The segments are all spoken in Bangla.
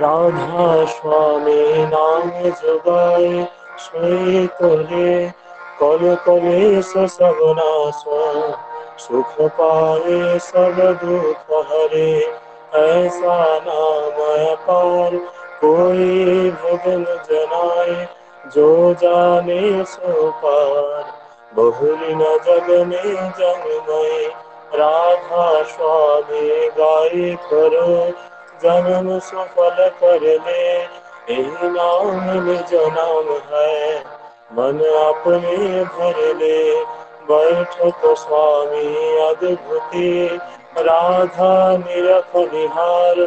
রাধা স্বামী নাম জগায় সই করে कल कलेश सब नाश सुख पाए सब दुख हरे ऐसा नाम अपार कोई भजन जनाए जो जाने सो पार बहुरी न जग में जन्मय राधा स्वामी गाय करो जन्म सफल कर ले यही नाम निज नाम है मन अपने भर ले बैठक स्वामी अद्भुति राधा निरख निहार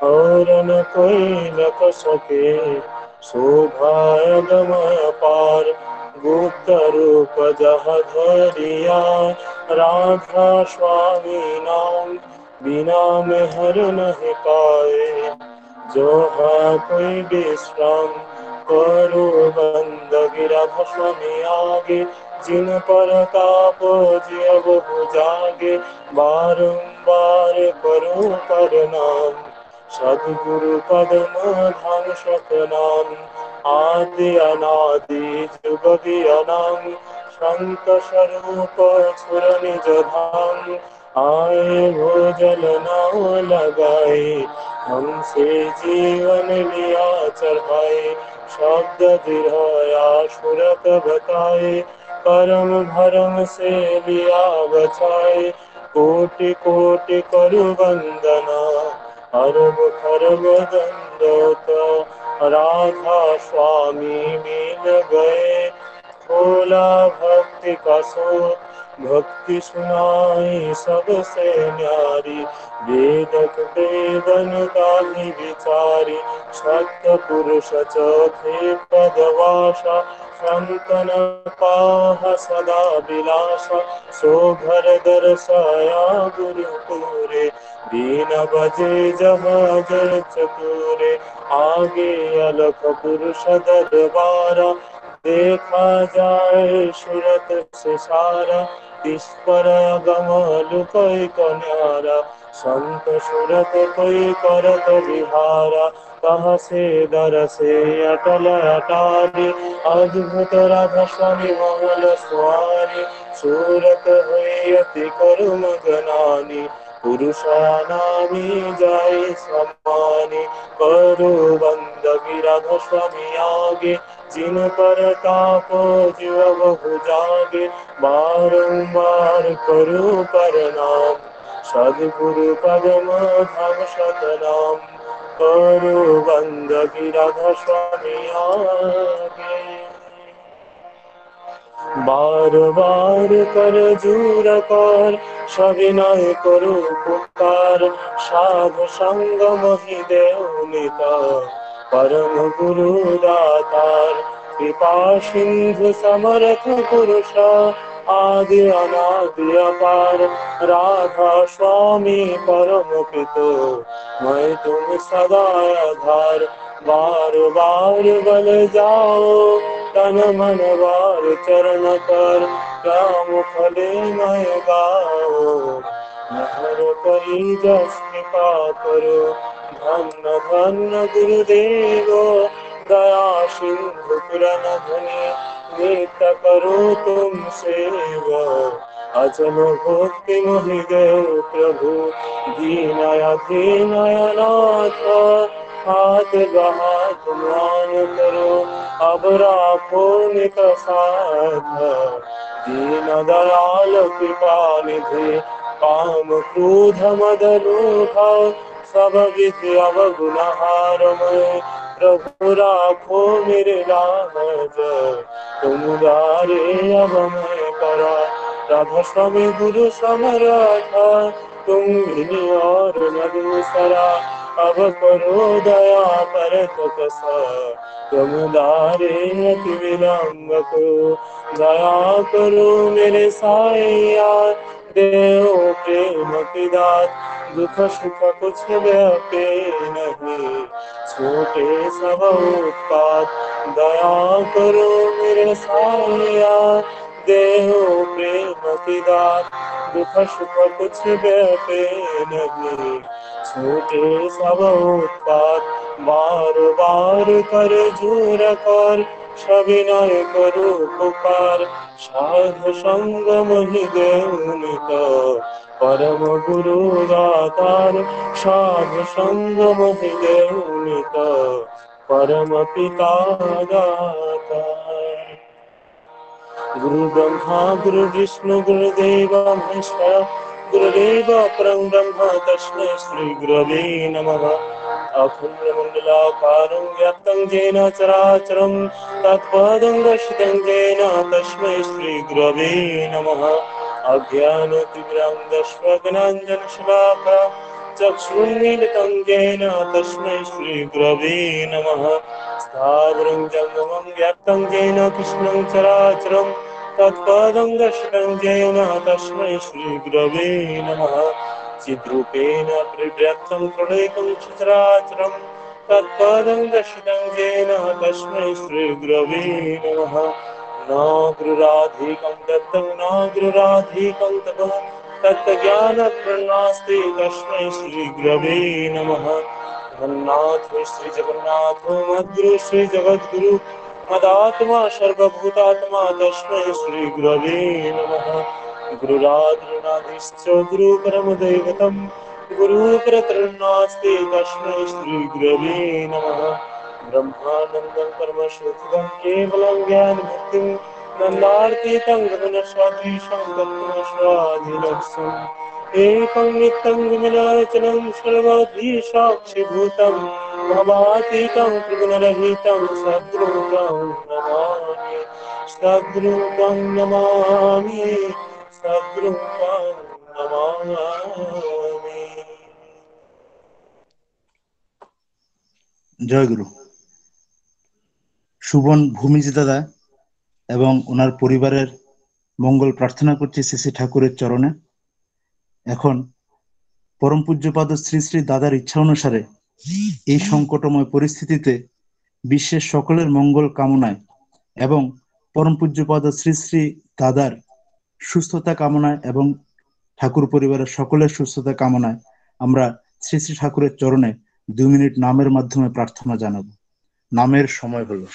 और न कोई लख सके शोभा गमय पार गुप्त रूप जह धरिया राधा स्वामी नाम बिना में हर नहीं पाए जो है कोई विश्राम करो बंद गिरध स्वामी आगे जिन पर ताप जब हो जागे बारंबार करो प्रणाम सद्गुरु पदम धाम सतनाम आदि अनादि जुगदि अनाम संत स्वरूप छुर निज धाम आए भोजन नाम लगाए हमसे जीवन लिया चढ़ाए शब्द दृढ़या सुरत बताए परम भरम से लिया बचाए कोटि कोटि करु वंदना अरब खरब दंडोत राधा स्वामी मिल गए खोला भक्ति का स्रोत भक्ति सुनाई सबसे न्यारी वेदक वेदन दाहि विचारी सत्य पुरुष चौथे पदवासा संतन पाह सदा विलासा सो घर दर्शया गुरुपुरे दीन बजे जब जल चतुरे आगे अलख पुरुष दरबारा देखा जाए सूरत से सारा इस पर गम लुकोई को न्यारा संत सूरत कोई करत विहारा कहाँ से दर से अटल अटारी अद्भुत राधा स्वामी मंगल स्वारी सूरत हुई अति करु मगनानी पुरुषानामी जाय सम्मानी करु बंद गिरध स्वामी आगे जिन पर ताप जीव बहु जागे बारंबार करो प्रणाम सद्गुरु पदम धाम सतनाम करो बंद गिरध स्वामी आगे बार बार कर जूर कर सविनय करु पुकार साधु संग मोहि देव मिता परम गुरु दातार कृपा सिंधु समर्थ पुरुष आदि अनादि अपार राधा स्वामी परम पितो मैं तुम सदा आधार बार बार बल जाओ तन मन बार चरण कर राम फले मैं गाओ नहर करी जस कृपा करो धन्य धन्य गुरुदेव दया सिंधु पुरन धनि नित्य करो तुम सेवा अचल भक्ति मोहि देव प्रभु दीनय दीनय नाथ हाथ हाथ मान करो अब राखो नित साथ दीन दयाल कृपा निधि काम क्रोध मद लोभ सब विधि अवगुण हार मैं प्रभु राखो मेरे लाज तुम उदारे अब मैं करा राधा स्वामी गुरु समर्था तुम भी और न दूसरा अब करो दया पर कसा तुम उदारे अति विलम्ब को दया करो मेरे साईया देव प्रेम की दात दुख सुख कुछ व्यापे नहीं छोटे सब उत्पात दया करो मेरे साईया देव प्रेम की दात दुख सुख कुछ व्यापे नहीं ছুটে সব উৎপাত, বার বার কর জোর কর, সবিনয় করু পুকার, সাধু সঙ্গ মহি দেউনিত, পরম গুরু দাতার, সাধু সঙ্গ মহি দেউনিত, পরম পিতা দাতার। गुरु ब्रह्मा गुरु विष्णु गुरुदेव महेश्वर, गुरुदेव परं ब्रह्म तस्मै श्री गुरवे नमः। अखण्डमण्डलाकारं व्याप्तं येन चराचरं, तत्पदं दर्शितं येन तस्मै श्री गुरवे नमः। अज्ञानतिमिरान्धस्य ज्ञानाञ्जनशलाकया चक्षुरुन्मीलितं येन तस्मै श्री गुरवे नमः। स्थावरं जङ्गमं व्याप्तं येन कृष्णं चराचरं, तत्पदं दर्शितं येन तस्मै श्रीगुरवे नमः। चिद्रूपेण परिव्याप्तं त्रिलोक्यं सचराचरं, तत्पदं दर्शितं येन तस्मै श्रीगुरवे नमः। न गुरुराधिकं दत्तं न गुरुराधिकं तपः, तत्त्वज्ञानप्रणास्ति तस्मै श्रीगुरवे नमः। जगन्नाथ श्री जगन्नाथ मद्गुरु श्री जगद्गुरु, मदात्मा सर्वभूतात्मा तस्मै श्री गुरवे नमः। गुरुरादिनादिश्च गुरु परमदैवतं, गुरु परतरन्नास्ति तस्मै श्री गुरवे नमः। ब्रह्मानन्दं परमशुद्धं केवलं ज्ञानमूर्तिं, नन्दार्तितं गगनसदृशं तत्त्वमस्यादिलक्ष्यम्, एकं नित्यं विमलाचलं सर्वद्विसाक्षिभूतं, भवातीतं त्रिगुणरहितं सद्रूपं नमामि, सद्रूपं नमामि, सद्रूपं नमामि। জয় গুরু। সুবন ভূমিজ দাদা এবং ওনার পরিবারের মঙ্গল প্রার্থনা করছি শ্রী শ্রী ঠাকুরের চরণে। এখন পরম পূজ্যপাদ শ্রী শ্রী দাদার ইচ্ছা অনুসারে এই সংকটময় পরিস্থিতিতে বিশ্বের সকলের মঙ্গল কামনায় এবং পরম পূজ্যপাদ শ্রী শ্রী দাদার সুস্থতা কামনায় এবং ঠাকুর পরিবারের সকলের সুস্থতা কামনায় আমরা শ্রী শ্রী ঠাকুরের চরণে 2 মিনিট নামের মাধ্যমে প্রার্থনা জানাবো। নামের সময় হলো।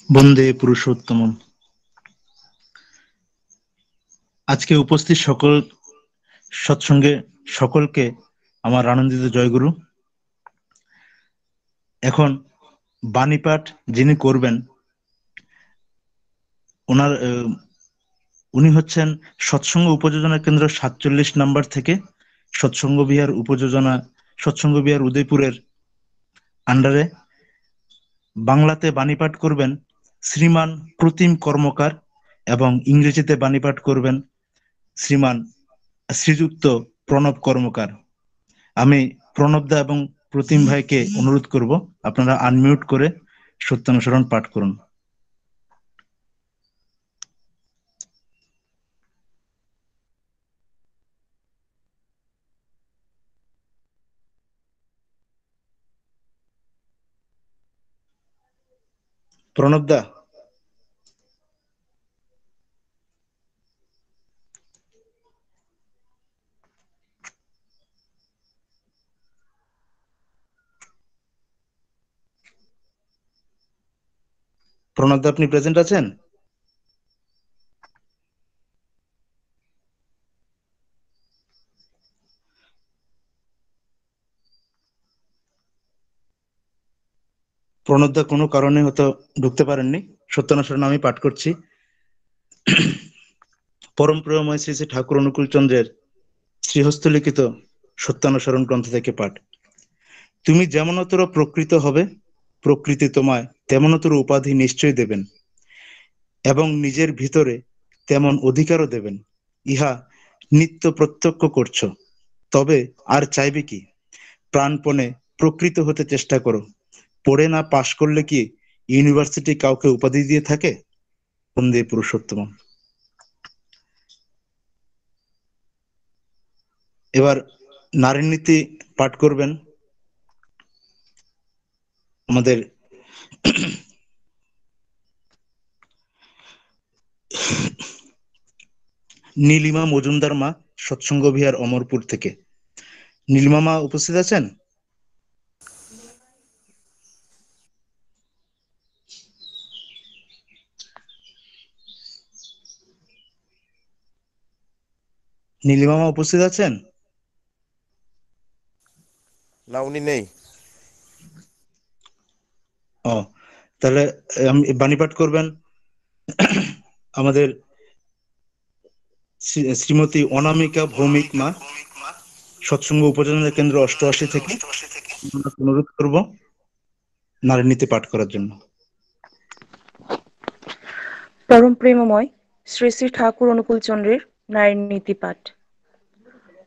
বন্দে পুরুষোত্তমম। আজকে উপস্থিত সকল সৎসঙ্গে সকলকে আমার আনন্দিত জয়গুরু। এখন বাণীপাঠ যিনি করবেন উনি হচ্ছেন সৎসঙ্গ উপযোজনা কেন্দ্র 47 নম্বর থেকে সৎসঙ্গ বিহার উদয়পুরের আন্ডারে বাংলাতে বাণীপাঠ করবেন শ্রীমান প্রতিম কর্মকার এবং ইংরেজিতে বাণীপাঠ করবেন শ্রীযুক্ত প্রণব কর্মকার। আমি প্রণবদা এবং প্রতিম ভাইকে অনুরোধ করব আপনারা আনমিউট করে সত্যানুসরণ পাঠ করুন। প্রণবদা, আপনি প্রেজেন্ট আছেন? প্রণবদা কোনো কারণে হয়তো ঢুকতে পারেননি। সত্যানুসরণ আমি পাঠ করছি। পরম প্রেমময় শ্রী শ্রী ঠাকুর অনুকূল চন্দ্রের শ্রীহস্ত লিখিত সত্যানুসরণ গ্রন্থ থেকে পাঠ। তুমি যেমনতর প্রকৃত হবে, প্রকৃতি তোমায় তেমনতর উপাধি নিশ্চয় দেবেন এবং নিজের ভিতরে তেমন অধিকারও দেবেন। ইহা নিত্য প্রত্যক্ষ করছো, তবে আর চাইবে কি? প্রাণপণে প্রকৃত হতে চেষ্টা করো। পড়ে না পাশ করলে কি ইউনিভার্সিটি কাউকে উপাধি দিয়ে থাকে? বন্দে পুরুষোত্তম। এবার নারী নীতি পাঠ করবেন আমাদের নীলিমা মজুমদার মা, সৎসঙ্গ বিহার অমরপুর থেকে। নীলিমা মা উপস্থিত আছেন? নীলিমা মা উপস্থিত আছেন? না, উনি নেই। ও, তাহলে বাণীপাঠ করবেন আমাদের শ্রীমতী অনামিকা ভৌমিক মা, সৎসঙ্গ উপযোজনা কেন্দ্র 88 থেকে। অনুরোধ করব নারী নীতি পাঠ করার জন্য। পরম প্রেমময় শ্রী শ্রী ঠাকুর অনুকূল চন্দ্রের নারী নীতি পাঠ।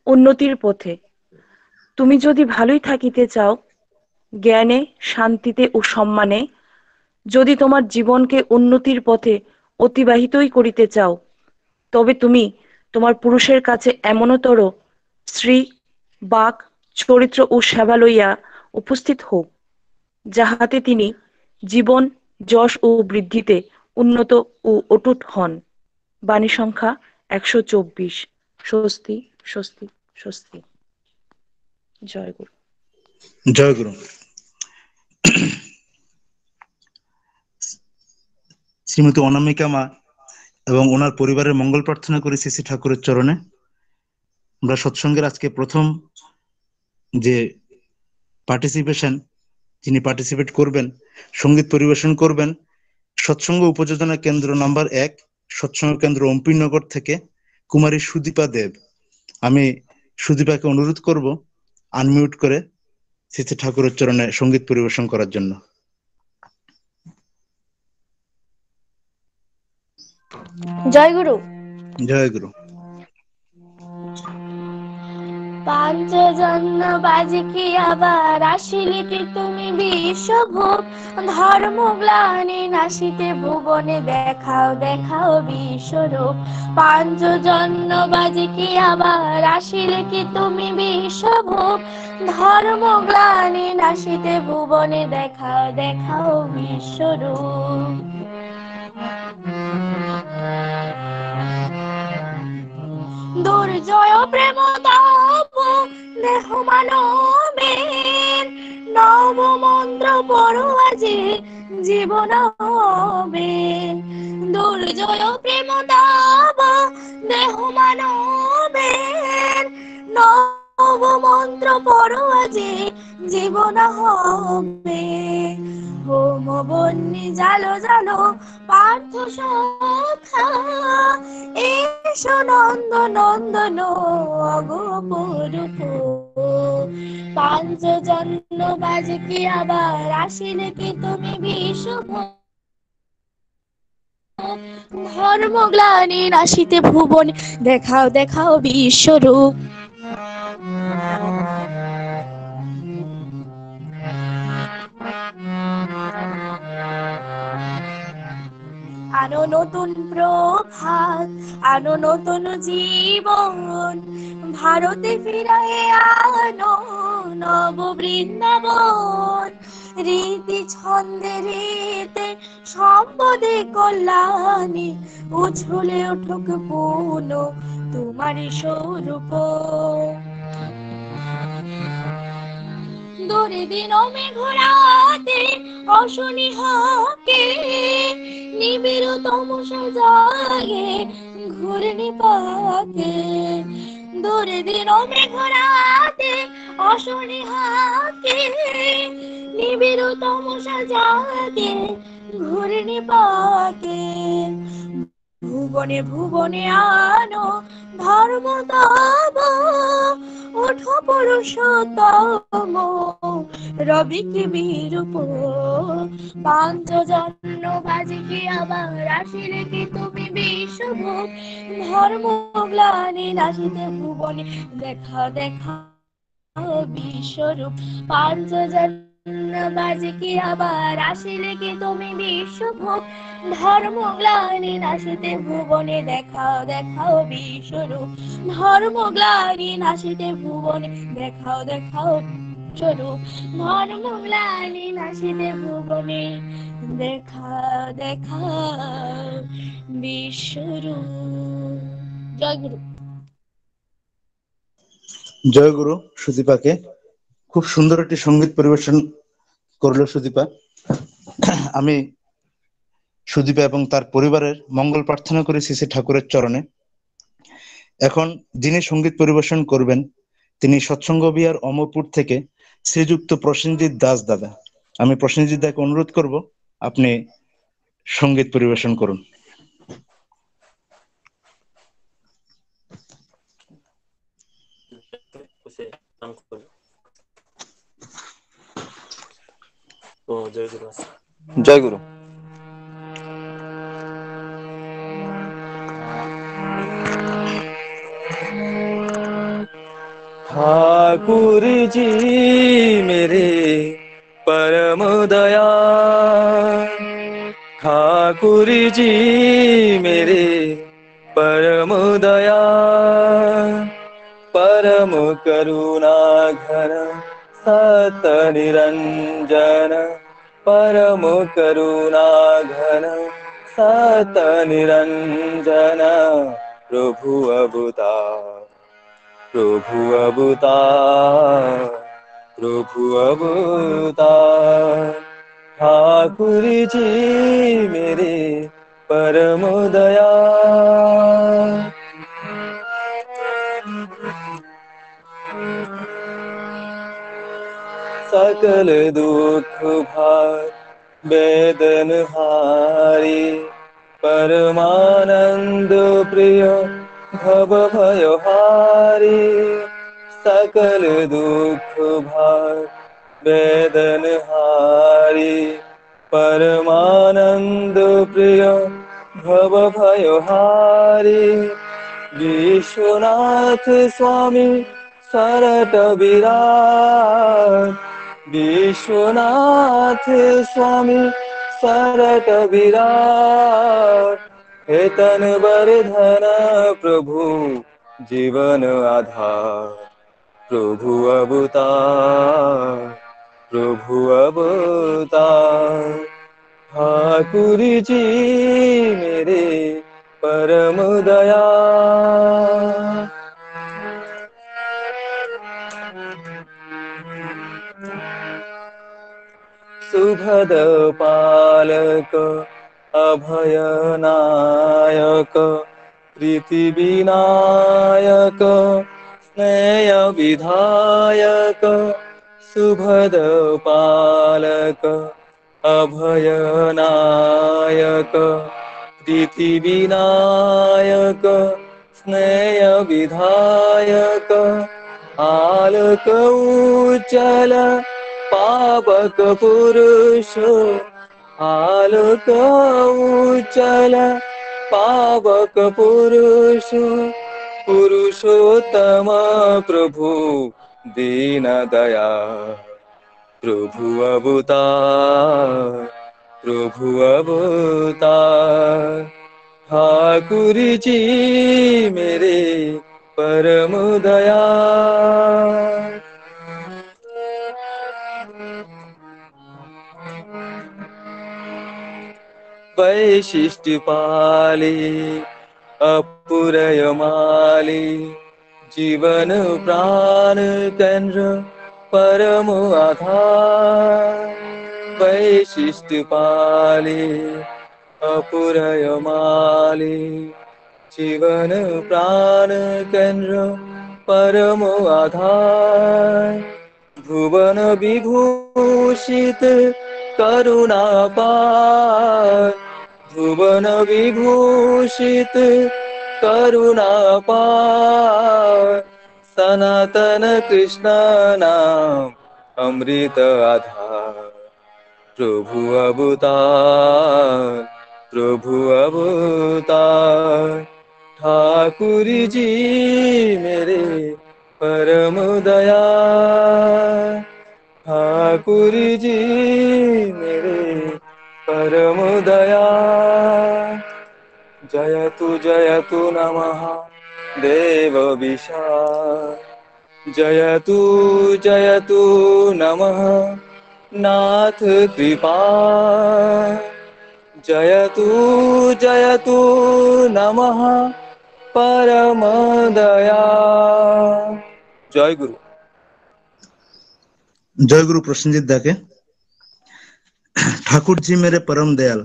উন্নতির পথে তুমি যদি ভালোই থাকিতে চাও, জ্ঞানে, শান্তিতে ও সম্মানে, যদি তোমার জীবনকে উন্নতির পথে অতিবাহিতই করিতে চাও, তবে তুমি তোমার পুরুষের কাছে এমনতর শ্রী, বাক, চরিত্র ও সেবা লইয়া উপস্থিত হও, যাহাতে তিনি জীবন, যশ ও বৃদ্ধিতে উন্নত ও অটুট হন। বাণী সংখ্যা 124। স্বস্তি, স্বস্তি, স্বস্তি। জয় গুরু। জয় গুরু। শ্রীমতী অনামিকা মা এবং ওনার পরিবারের মঙ্গল প্রার্থনা করি শ্রী শ্রী ঠাকুরের চরণে। আমরা সৎসঙ্গের আজকে প্রথম যে পার্টিসিপেশন, যিনি পার্টিসিপেট করবেন, সঙ্গীত পরিবেশন করবেন সৎসঙ্গ উপযোজনা কেন্দ্র নাম্বার 1, সৎসঙ্গ কেন্দ্র অম্পিনগর থেকে কুমারী সুদীপা দেব। আমি সুদীপাকে অনুরোধ করব আনমিউট করে শ্রী শ্রী ঠাকুরের চরণে সঙ্গীত পরিবেশন করার জন্য। জয় গুরু। জয় গুরু। পাঞ্চজন্য বাজিকি আবার আসিলিতে তুমি বিশ্বভোগ, ধর্ম গ্লানি নাশিতে ভুবনে দেখাও দেখাও বিশ্বরূপ। পাঞ্চজন্য বাজিকি আবার আসিলে কি তুমি বিশ্বভোগ, ধর্ম গ্লানি নাশিতে ভুবনে দেখাও দেখাও বিশ্বরূপ। দুর্জয় প্রেম তাপ দেহ মানবের, নব মন্ত্র পড়ো আজি জীবন হবে। দুর্জয় প্রেম দাব দেহ মানবের, নব মন্ত্র পড়ো আজি জীবন হবে। হোম বন্যি জালো জালো পার্থ সখা, এসো নন্দ নন্দন অগপরূপ। পাঞ্চজন্য বাজে কি আবার আসিলে কি তুমি বিষভ, ধর্মগ্লানি নাশিতে ভুবন দেখাও দেখাও বিশ্বরূপ। আনো নতুন প্রভাত, আনো নতুন জীবন, ভারতে ফিরায়ে আনো নব বৃন্দাবন। রীতি ছন্দে রীতে সম্পদে কল্যাণী, উছলে উঠুক পুন তোমারি স্বরূপ। দূরে দিন মেঘরাতে অশনি হাকে, নিবিড় তমসা জাগে ঘূর্ণি পাকে। দূরে দিন মেঘরাতে অশনি হাকে, নিবিড় তমসা জাগে ঘূর্ণি পাকে। ভুবনে ভুবনে আনো ধর্ম তব, ওঠো পুরুষোত্তম রবি কি বিরূপ। পাঞ্চজন্য বাজে কি আবার আসিলে কি তুমি বিষভ, ধর্ম গ্লানি নাশিতে ভুবনে দেখা দেখা বিশ্বরূপ। পাঞ্চজন্য বাজে কি আবার আসিলে কি তুমি বিষভ, ধর্ম গ্লানি নাশিতে ভুবনে দেখাও দেখাও বিশ্বরূপ। ধর্ম গ্লানি নাশিতে ভুবনে দেখাও দেখাও বিশ্বরূপ। ধর্ম গ্লানি নাশিতে ভুবনে দেখাও দেখাও বিশ্বরূপ। জয় গুরু। জয় গুরু সুদীপাকে। খুব সুন্দর একটি সঙ্গীত পরিবেশন করলো সুদীপা। আমি সুদীপা এবং তার পরিবারের মঙ্গল প্রার্থনা করি শ্রী শ্রী ঠাকুরের চরণে। এখন যিনি সঙ্গীত পরিবেশন করবেন তিনি সৎসঙ্গ বিহার অমরপুর থেকে শ্রীযুক্ত প্রসেনজিৎ দাস দাদা। আমি প্রসেনজিৎ দাকে অনুরোধ করব আপনি সঙ্গীত পরিবেশন করুন। জয় গুরু। ठाकुर जी मेरे परम दयाल, ठाकुर जी मेरे परम दयाल, परम करुणा घन सत निरंजन, परम करुणा घन सत निरंजन, प्रभु अवतार, प्रभु अवतार, प्रभु अवतार। ठाकुर जी मेरे परम दयाल, सकल दुख भार वेदन हारी, परमानंद प्रिय भव भय हारी। सकल दुख भार वेदन हारी, परमानंद प्रिय भव भय हारी। विश्वनाथ स्वामी सरट विराट, विश्वनाथ स्वामी सरट विराट। हे तन वर्धन प्रभु जीवन आधार, प्रभु अवतार, प्रभु अवतार। ठाकुर जी मेरे परम दयाल, सुभद पालक अभयनायक प्रीतिविनायक स्नेह विधायक सुभद पालक अभयनायक प्रीतिविनायक स्नेह विधायक आलोक उज्जल पावक पुरुष आलोक उज्जल पावक पुरुष पुरुषोत्तम प्रभु दीन दया प्रभु अवतार ठाकुर जी मेरे परम दया वैशिष्ट पाली अपुरयमाली जीवन प्राण केंद्र परम आधार वैशिष्ट पाली अपुरयमाली जीवन प्राण केंद्र परम आधार भुवन विभूषित करुणा पार भुवन विभूषित करुणा पार सनातन कृष्ण नाम अमृत आधार प्रभु अवतार ठाकुर जी मेरे परम दया ठाकुर जी मेरे परम दया जयतु नमः देव विशाल जयतु नमः नाथ कृपा जयतु नमः परम दया जय गुरु জয় গুরু প্রসেনজিৎ দাকে। ঠাকুরজি মেরে পরম দয়াল,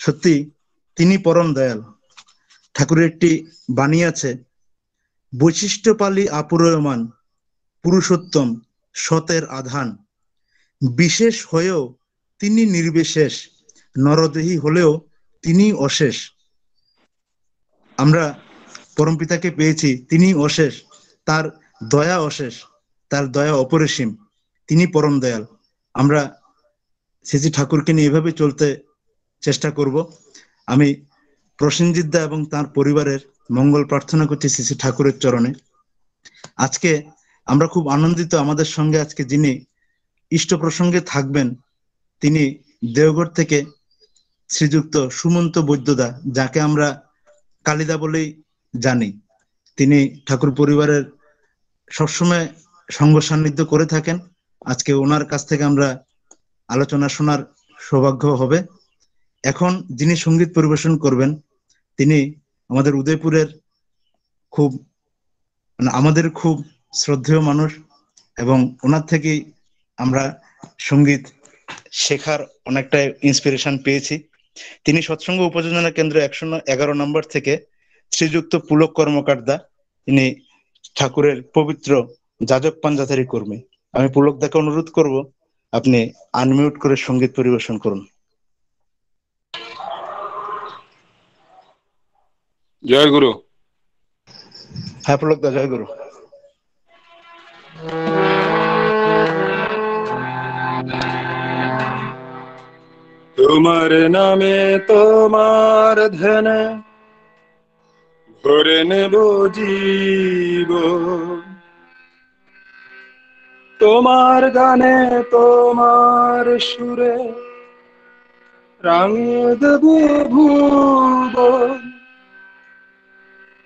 সত্যি তিনি পরম দয়াল। ঠাকুরের একটি বাণী আছে, বৈশিষ্ট্যপালী আপুরয়মান পুরুষোত্তম সতের আধান, বিশেষ হয়েও তিনি নির্বিশেষ, নরদেহী হলেও তিনি অশেষ। আমরা পরমপিতাকে পেয়েছি, তিনি অশেষ, তার দয়া অশেষ, তার দয়া অপরিসীম, তিনি পরম দয়াল। আমরা শ্রী ঠাকুরকে নিয়ে এভাবে চলতে চেষ্টা করব। আমি প্রসেনজিৎ দা এবং তার পরিবারের মঙ্গল প্রার্থনা করছি শ্রী ঠাকুরের চরণে। আজকে আমরা খুব আনন্দিত, আমাদের সঙ্গে আজকে যিনি ইষ্ট প্রসঙ্গে থাকবেন তিনি দেওঘর থেকে শ্রীযুক্ত সুমন্ত বৈদ্যদা, যাকে আমরা কালিদা বলেই জানি। তিনি ঠাকুর পরিবারের সবসময় সঙ্গ সান্নিধ্য করে থাকেন। আজকে ওনার কাছ থেকে আমরা আলোচনা শোনার সৌভাগ্য হবে। এখন যিনি সঙ্গীত পরিবেশন করবেন তিনি আমাদের উদয়পুরের আমাদের খুব শ্রদ্ধেয় মানুষ, এবং ওনার থেকেই আমরা সঙ্গীত শেখার অনেকটা ইন্সপিরেশন পেয়েছি। তিনি সৎসঙ্গ উপযোজনা কেন্দ্র 111 নম্বর থেকে শ্রীযুক্ত পুলক কর্মকার দা, তিনি ঠাকুরের পবিত্র যাজক পাঞ্জাধারী কর্মী। আমি পুলক দাকে অনুরোধ করব আপনি আনমিউট করে সঙ্গীত পরিবেশন করুন। জয় গুরু। হ্যাঁ পুলক দা, জয় গুরু। তোমার নামে তোমার ধ্যানে ভরে নেব জীবন, তোমার গানে তোমার সুরে রাঙিয়ে দেব ভুবন,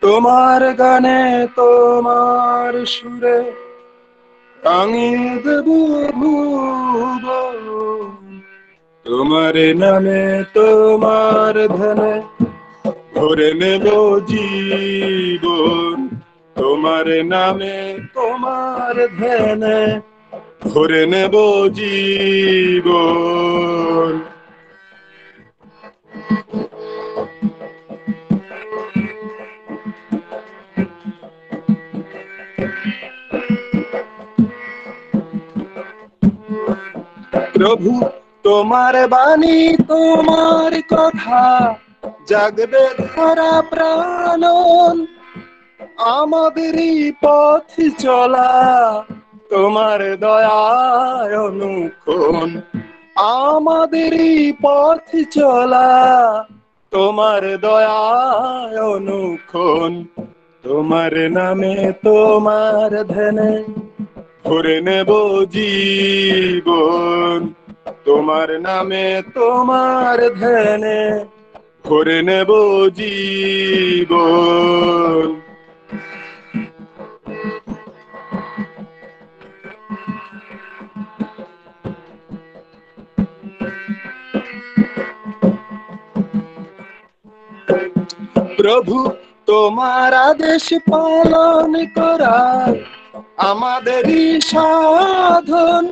তোমার গানে তোমার সুরে রাঙিয়ে দেব ভুবন, তোমার নামে তোমার ধ্যানে ভরে নেব জীবন, তোমার নামে তোমার ধ্যানে ভরে নেব জীবন। প্রভু তোমার বাণী তোমার কথা জাগবে ধরা প্রাণন, আমাদেরই পথ চলা তোমার দয়ায় অনুক্ষণ, আমাদেরই পথ চলা তোমার দয়ায় অনুক্ষণ। তোমার নামে তোমার ধ্যানে ভরে নেব জীবন, তোমার নামে তোমার ধ্যানে ভরে নেব জীবন। প্রভু তোমার আদেশ পালন করার আমাদেরই সাধন।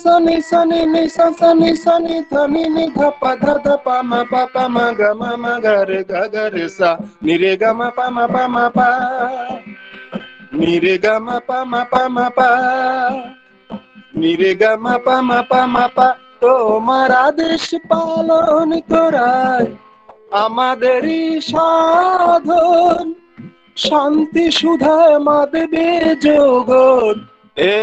সনি সনি নি সনি সনি ধনি নি ধপা ধ পা মা পা মা গা মা গা রে সা নি রে গা মা পা নি রে গা মা পা নি রে গা মা পা। তোমার আদেশ পালন করায় আমাদেরই সাধন, শান্তি সুধায় মাদবে জগৎ এ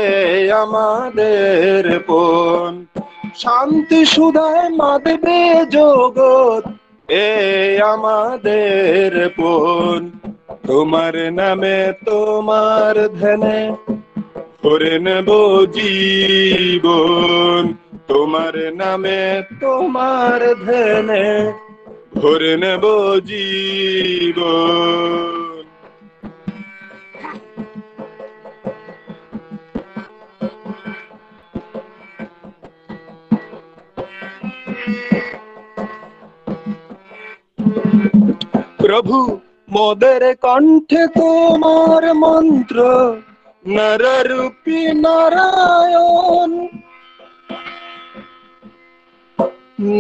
আমাদের পণ। শান্তি সুধায় মাদবে জগৎ এ আমাদের পণ। তোমার নামে তোমার ধ্যানে ভরে নেব জীবন, তোমার নামে তোমার ধ্যানে ভরে নেব জীবন। প্রভু মোদের কণ্ঠে তোমার মন্ত্র, নররূপী নারায়ণ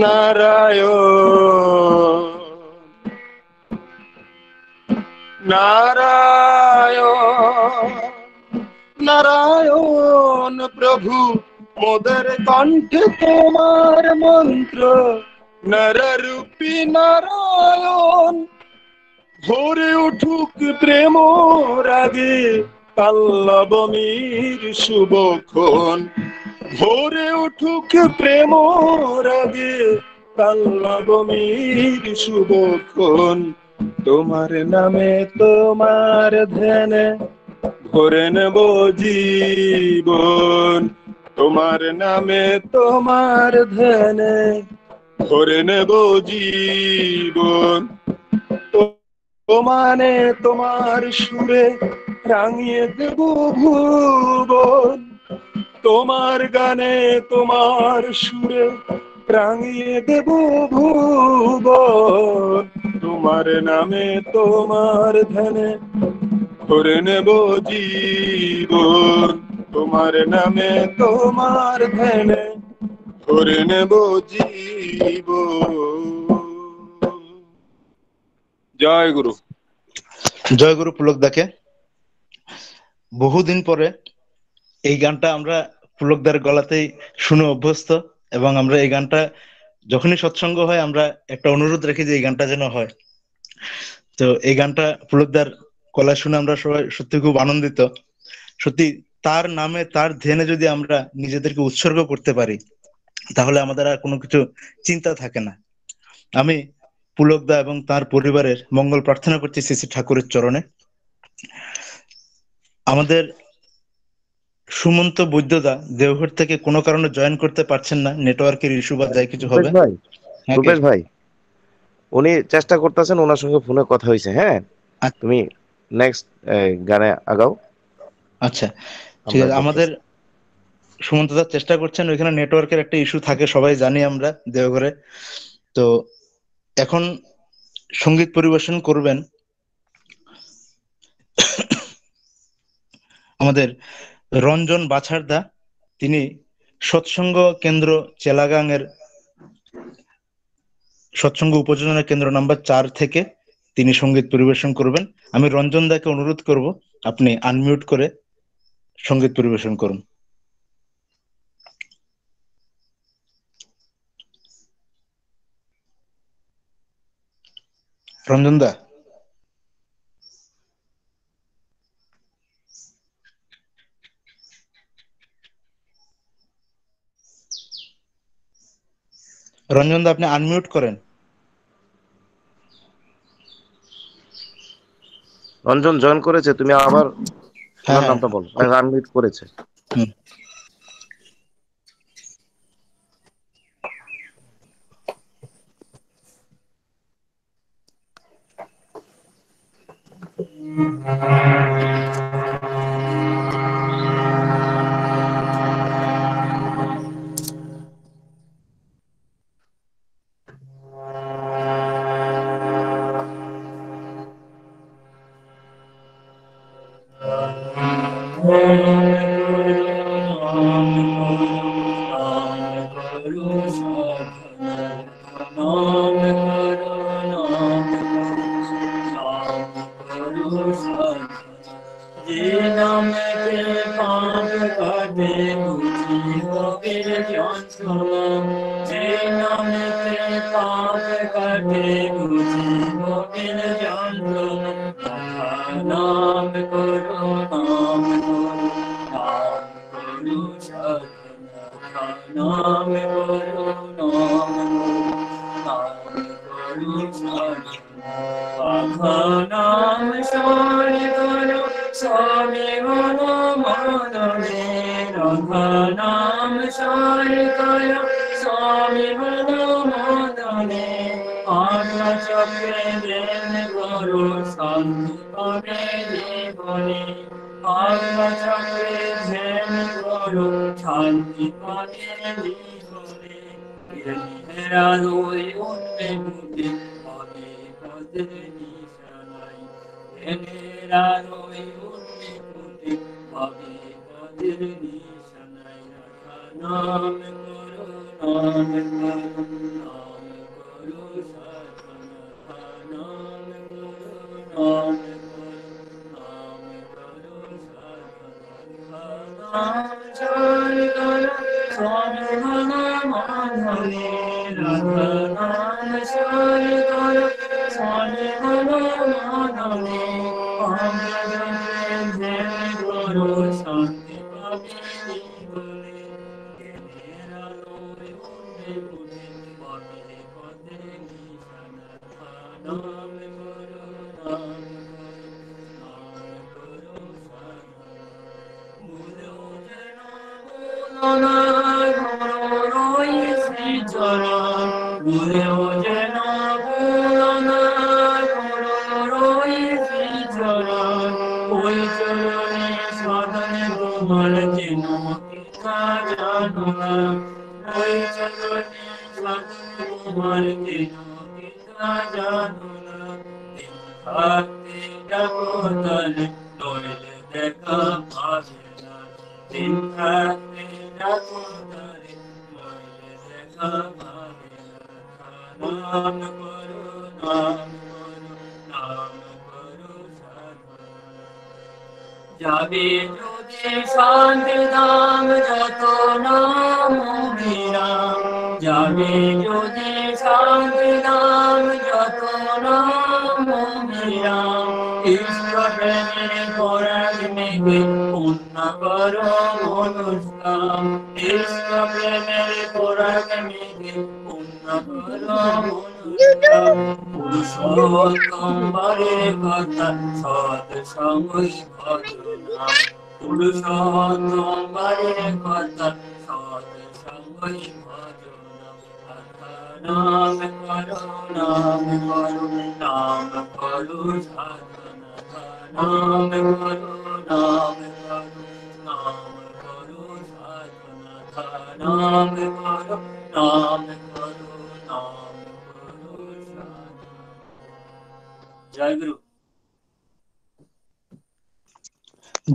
নারায়ণ নারায়ণ নারায়ণ। প্রভু মোদের কণ্ঠে তোমার মন্ত্র, নররূপী নারায়ণ। ভরে উঠুক প্রেম রাগে পল্লবমীর শুভক্ষণ, ভরে উঠুক প্রেম রাগে পল্লবমীর শুভক্ষণ। তোমার নামে তোমার ধ্যানে ভরে নেব জীবন, তোমার নামে তোমার ধ্যানে ভরে নেব জীবন। তোমানে তোমার সুরে রাঙিয়ে দেব ভুবন, তোমার গানে তোমার সুরে রাঙিয়ে দেব ভুবন। তোমার নামে তোমার ধ্যানে ভরে নেব জীবন, তোমার নামে তোমার ধ্যানে ভরে নেব জীবন। জয় গুরু। জয় গুরু পুলকদাকে। বহুদিন পরে এই গানটা আমরা পুলকদার গলাতেই শুনে অভ্যস্ত, এবং আমরা এই গানটা যখনই সৎসঙ্গ হয় আমরা একটা অনুরোধ রাখি যে এই গানটা যেন হয়। তো এই গানটা পুলকদার গলা শুনে আমরা সবাই সত্যি খুব আনন্দিত। সত্যি তার নামে তার ধ্যানে যদি আমরা নিজেদেরকে উৎসর্গ করতে পারি তাহলে আমাদের আর কোনো কিছু চিন্তা থাকে না। আমি পুলকদা এবং তার পরিবারের মঙ্গল প্রার্থনা করছি শ্রী শ্রী ঠাকুরের চরণে। আমাদের সুমন্ত বৈদ্যদা দেওঘর থেকে কোনো কারণে জয়েন করতে পারছেন না, নেটওয়ার্কের ইস্যু বা যাই কিছু হবে। ভাই, হ্যাঁ, রূপেশ ভাই উনি চেষ্টা করতেছেন, ওনার সঙ্গে ফোনে কথা হয়েছে। হ্যাঁ, তুমি নেক্সট গানে আগাও। আচ্ছা ঠিক আছে। আমাদের সুমন্তদা চেষ্টা করছেন, ওইখানে নেটওয়ার্কের একটা ইস্যু থাকে সবাই জানি আমরা দেওঘরে। তো এখন সঙ্গীত পরিবেশন করবেন আমাদের রঞ্জন বাছারদা, তিনি সৎসঙ্গ কেন্দ্র চেলাগাংয়ের সৎসঙ্গ উপযোজনা কেন্দ্র নাম্বার 4 থেকে তিনি সঙ্গীত পরিবেশন করবেন। আমি রঞ্জন দাকে অনুরোধ করব আপনি আনমিউট করে সঙ্গীত পরিবেশন করুন। রঞ্জন দা, রঞ্জন দা আপনি আনমিউট করেন। রঞ্জন জয়েন করেছে, তুমি আবার হ্যাঁ ওনার নামটা বলো। আনমিউট করেছে। হুম।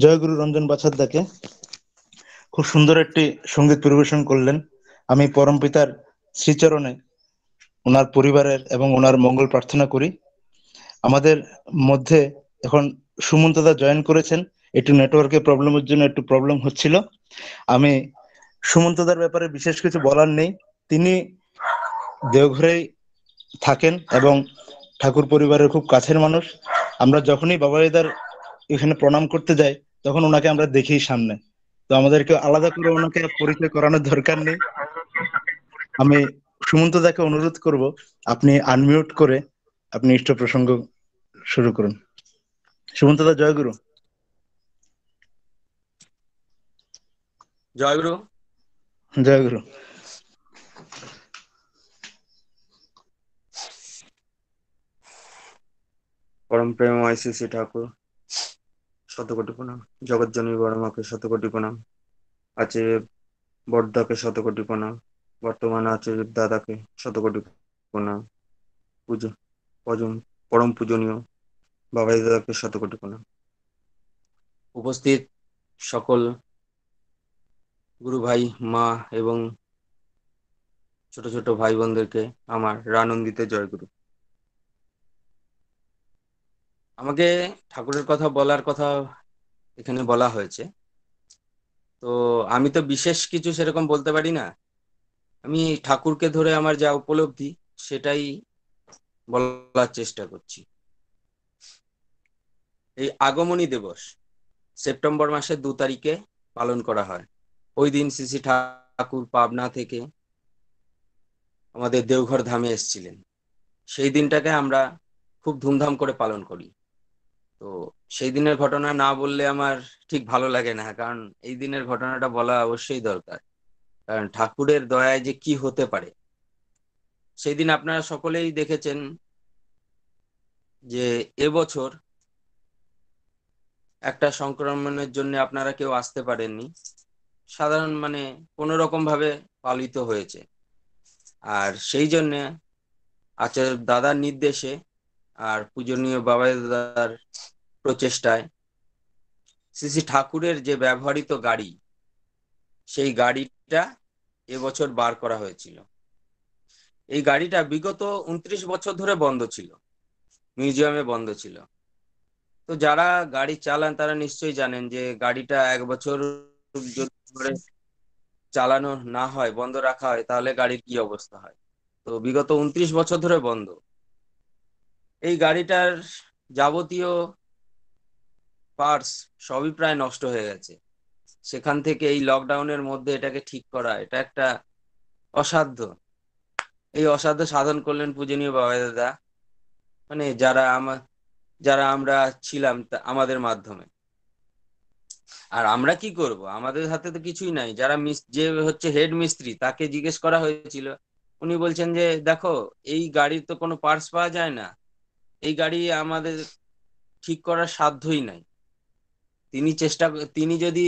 জয় গুরু রঞ্জন বাছাদাকে খুব সুন্দর একটি সঙ্গীত পরিবেশন করলেন। আমি পরমপিতার শ্রীচরণে ওনার পরিবারের এবং ওনার মঙ্গল প্রার্থনা করি। আমাদের মধ্যে এখন সুমন্তদা জয়েন করেছেন, একটু নেটওয়ার্কের প্রবলেমের জন্য একটু প্রবলেম হচ্ছিল। আমি সুমন্তদার ব্যাপারে বিশেষ কিছু বলার নেই, তিনি দেওঘরেই থাকেন এবং ঠাকুর পরিবারের খুব কাছের মানুষ। আমরা যখনই বাবাইদার এখানে প্রণাম করতে যাই তখন ওনাকে আমরা দেখি সামনে, তো আমাদেরকে আলাদা করে ওনাকে পরিচয় করানোর দরকার নেই। আমি সুমন্তদাকে অনুরোধ করব, আপনি আনমিউট করে আপনি ইষ্ট প্রসঙ্গ শুরু করুন। সুমন্তদা, জয়গুরু। জয়গুরু। জয়গুরু। পরম প্রেমময় শ্রী শ্রী ঠাকুর শতকোটি প্রণাম। জগৎজননী বড়মাকে শতকোটি প্রণাম। আচার্য বর্দাকে শতকোটি প্রণাম। বর্তমান আচার্য দাদাকে শতকোটি প্রণাম। পরম পূজনীয় বাবাই দাদাকে শতকোটি প্রণাম। উপস্থিত সকল গুরু ভাই, মা এবং ছোট ছোট ভাই বোনদেরকে আমার রানন্দিত জয়গুরু। আমাকে ঠাকুরের কথা বলার কথা এখানে বলা হয়েছে, তো আমি তো বিশেষ কিছু সেরকম বলতে পারি না। আমি ঠাকুরকে ধরে আমার যা উপলব্ধি সেটাই বলার চেষ্টা করছি। এই আগমনী দিবস সেপ্টেম্বর মাসের 2 তারিখে পালন করা হয়। ওই দিন শ্রী শ্রী ঠাকুর পাবনা থেকে আমাদের দেওঘর ধামে এসেছিলেন। সেই দিনটাকে আমরা খুব ধুমধাম করে পালন করি। তো সেই দিনের ঘটনা না বললে আমার ঠিক ভালো লাগে না, কারণ এই দিনের ঘটনাটা বলা অবশ্যই দরকার। কারণ ঠাকুরের দয়ায় যে কি হতে পারে, সেই দিন আপনারা সকলেই দেখেছেন যে এবছর একটা সংক্রমণের জন্য আপনারা কেউ আসতে পারেননি। সাধারণ কোনো রকম ভাবে পালিত হয়েছে। আর সেই জন্য আচার্য দাদার নির্দেশে আর পূজনীয় বাবাই দাদার প্রচেষ্টায় শ্রী শ্রী ঠাকুরের যে ব্যবহৃত গাড়ি, সেই গাড়িটা এবছর বার করা হয়েছিল। এই গাড়িটা বিগত 29 বছর ধরে বন্ধ ছিল, মিউজিয়ামে বন্ধ ছিল। তো যারা গাড়ি চালান তারা নিশ্চয়ই জানেন যে গাড়িটা 1 বছর ধরে চালানো না হয়, বন্ধ রাখা হয়, তাহলে গাড়ির কি অবস্থা হয়। তো বিগত 29 বছর ধরে বন্ধ। এই গাড়িটার যাবতীয় পার্টস সবই প্রায় নষ্ট হয়ে গেছে। সেখান থেকে এই লকডাউনের মধ্যে এটাকে ঠিক করা, এটা একটা অসাধ্য। এই অসাধ্য সাধন করলেন পূজনীয় বাবাই দাদা, যারা আমরা ছিলাম আমাদের মাধ্যমে। আর আমরা কি করব, আমাদের হাতে তো কিছুই নাই। যে হচ্ছে হেড মিস্ত্রি, তাকে জিজ্ঞেস করা হয়েছিল, উনি বলছেন যে দেখো, এই গাড়ির তো কোনো পার্টস পাওয়া যায় না, এই গাড়ি আমাদের ঠিক করার সাধ্যই নাই। তিনি যদি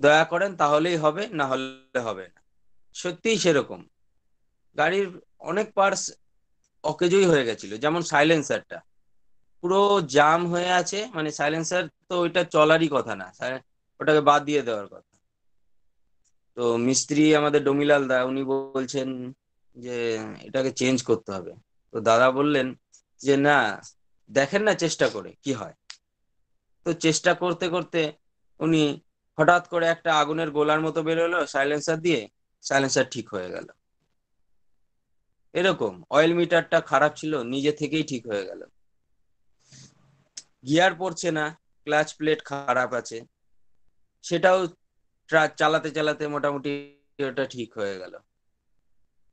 দয়া করেন তাহলেই হবে, না হলে হবে না। সত্যিই সেরকম। গাড়ির অনেক পার্টস অকেজোই হয়ে গেছিল। যেমন সাইলেন্সারটা পুরো জাম হয়ে আছে, সাইলেন্সার তো ওইটা চলারই কথা না, ওটাকে বাদ দিয়ে দেওয়ার কথা। তো মিস্ত্রি আমাদের ডমিলাল দা, উনি বলছেন যে এটাকে চেঞ্জ করতে হবে। তো দাদা বললেন যে না, দেখেন না চেষ্টা করে কি হয়। তো চেষ্টা করতে করতে উনি হঠাৎ করে একটা আগুনের গোলার মতো বেরোলো সাইলেন্সার দিয়ে, সাইলেন্সার ঠিক হয়ে গেল। এরকম অয়েল মিটারটা খারাপ ছিল, নিজে থেকেই ঠিক হয়ে গেল। গিয়ার পড়ছে না, ক্লাচ প্লেট খারাপ আছে, সেটাও চালাতে চালাতে মোটামুটি ওটা ঠিক হয়ে গেল।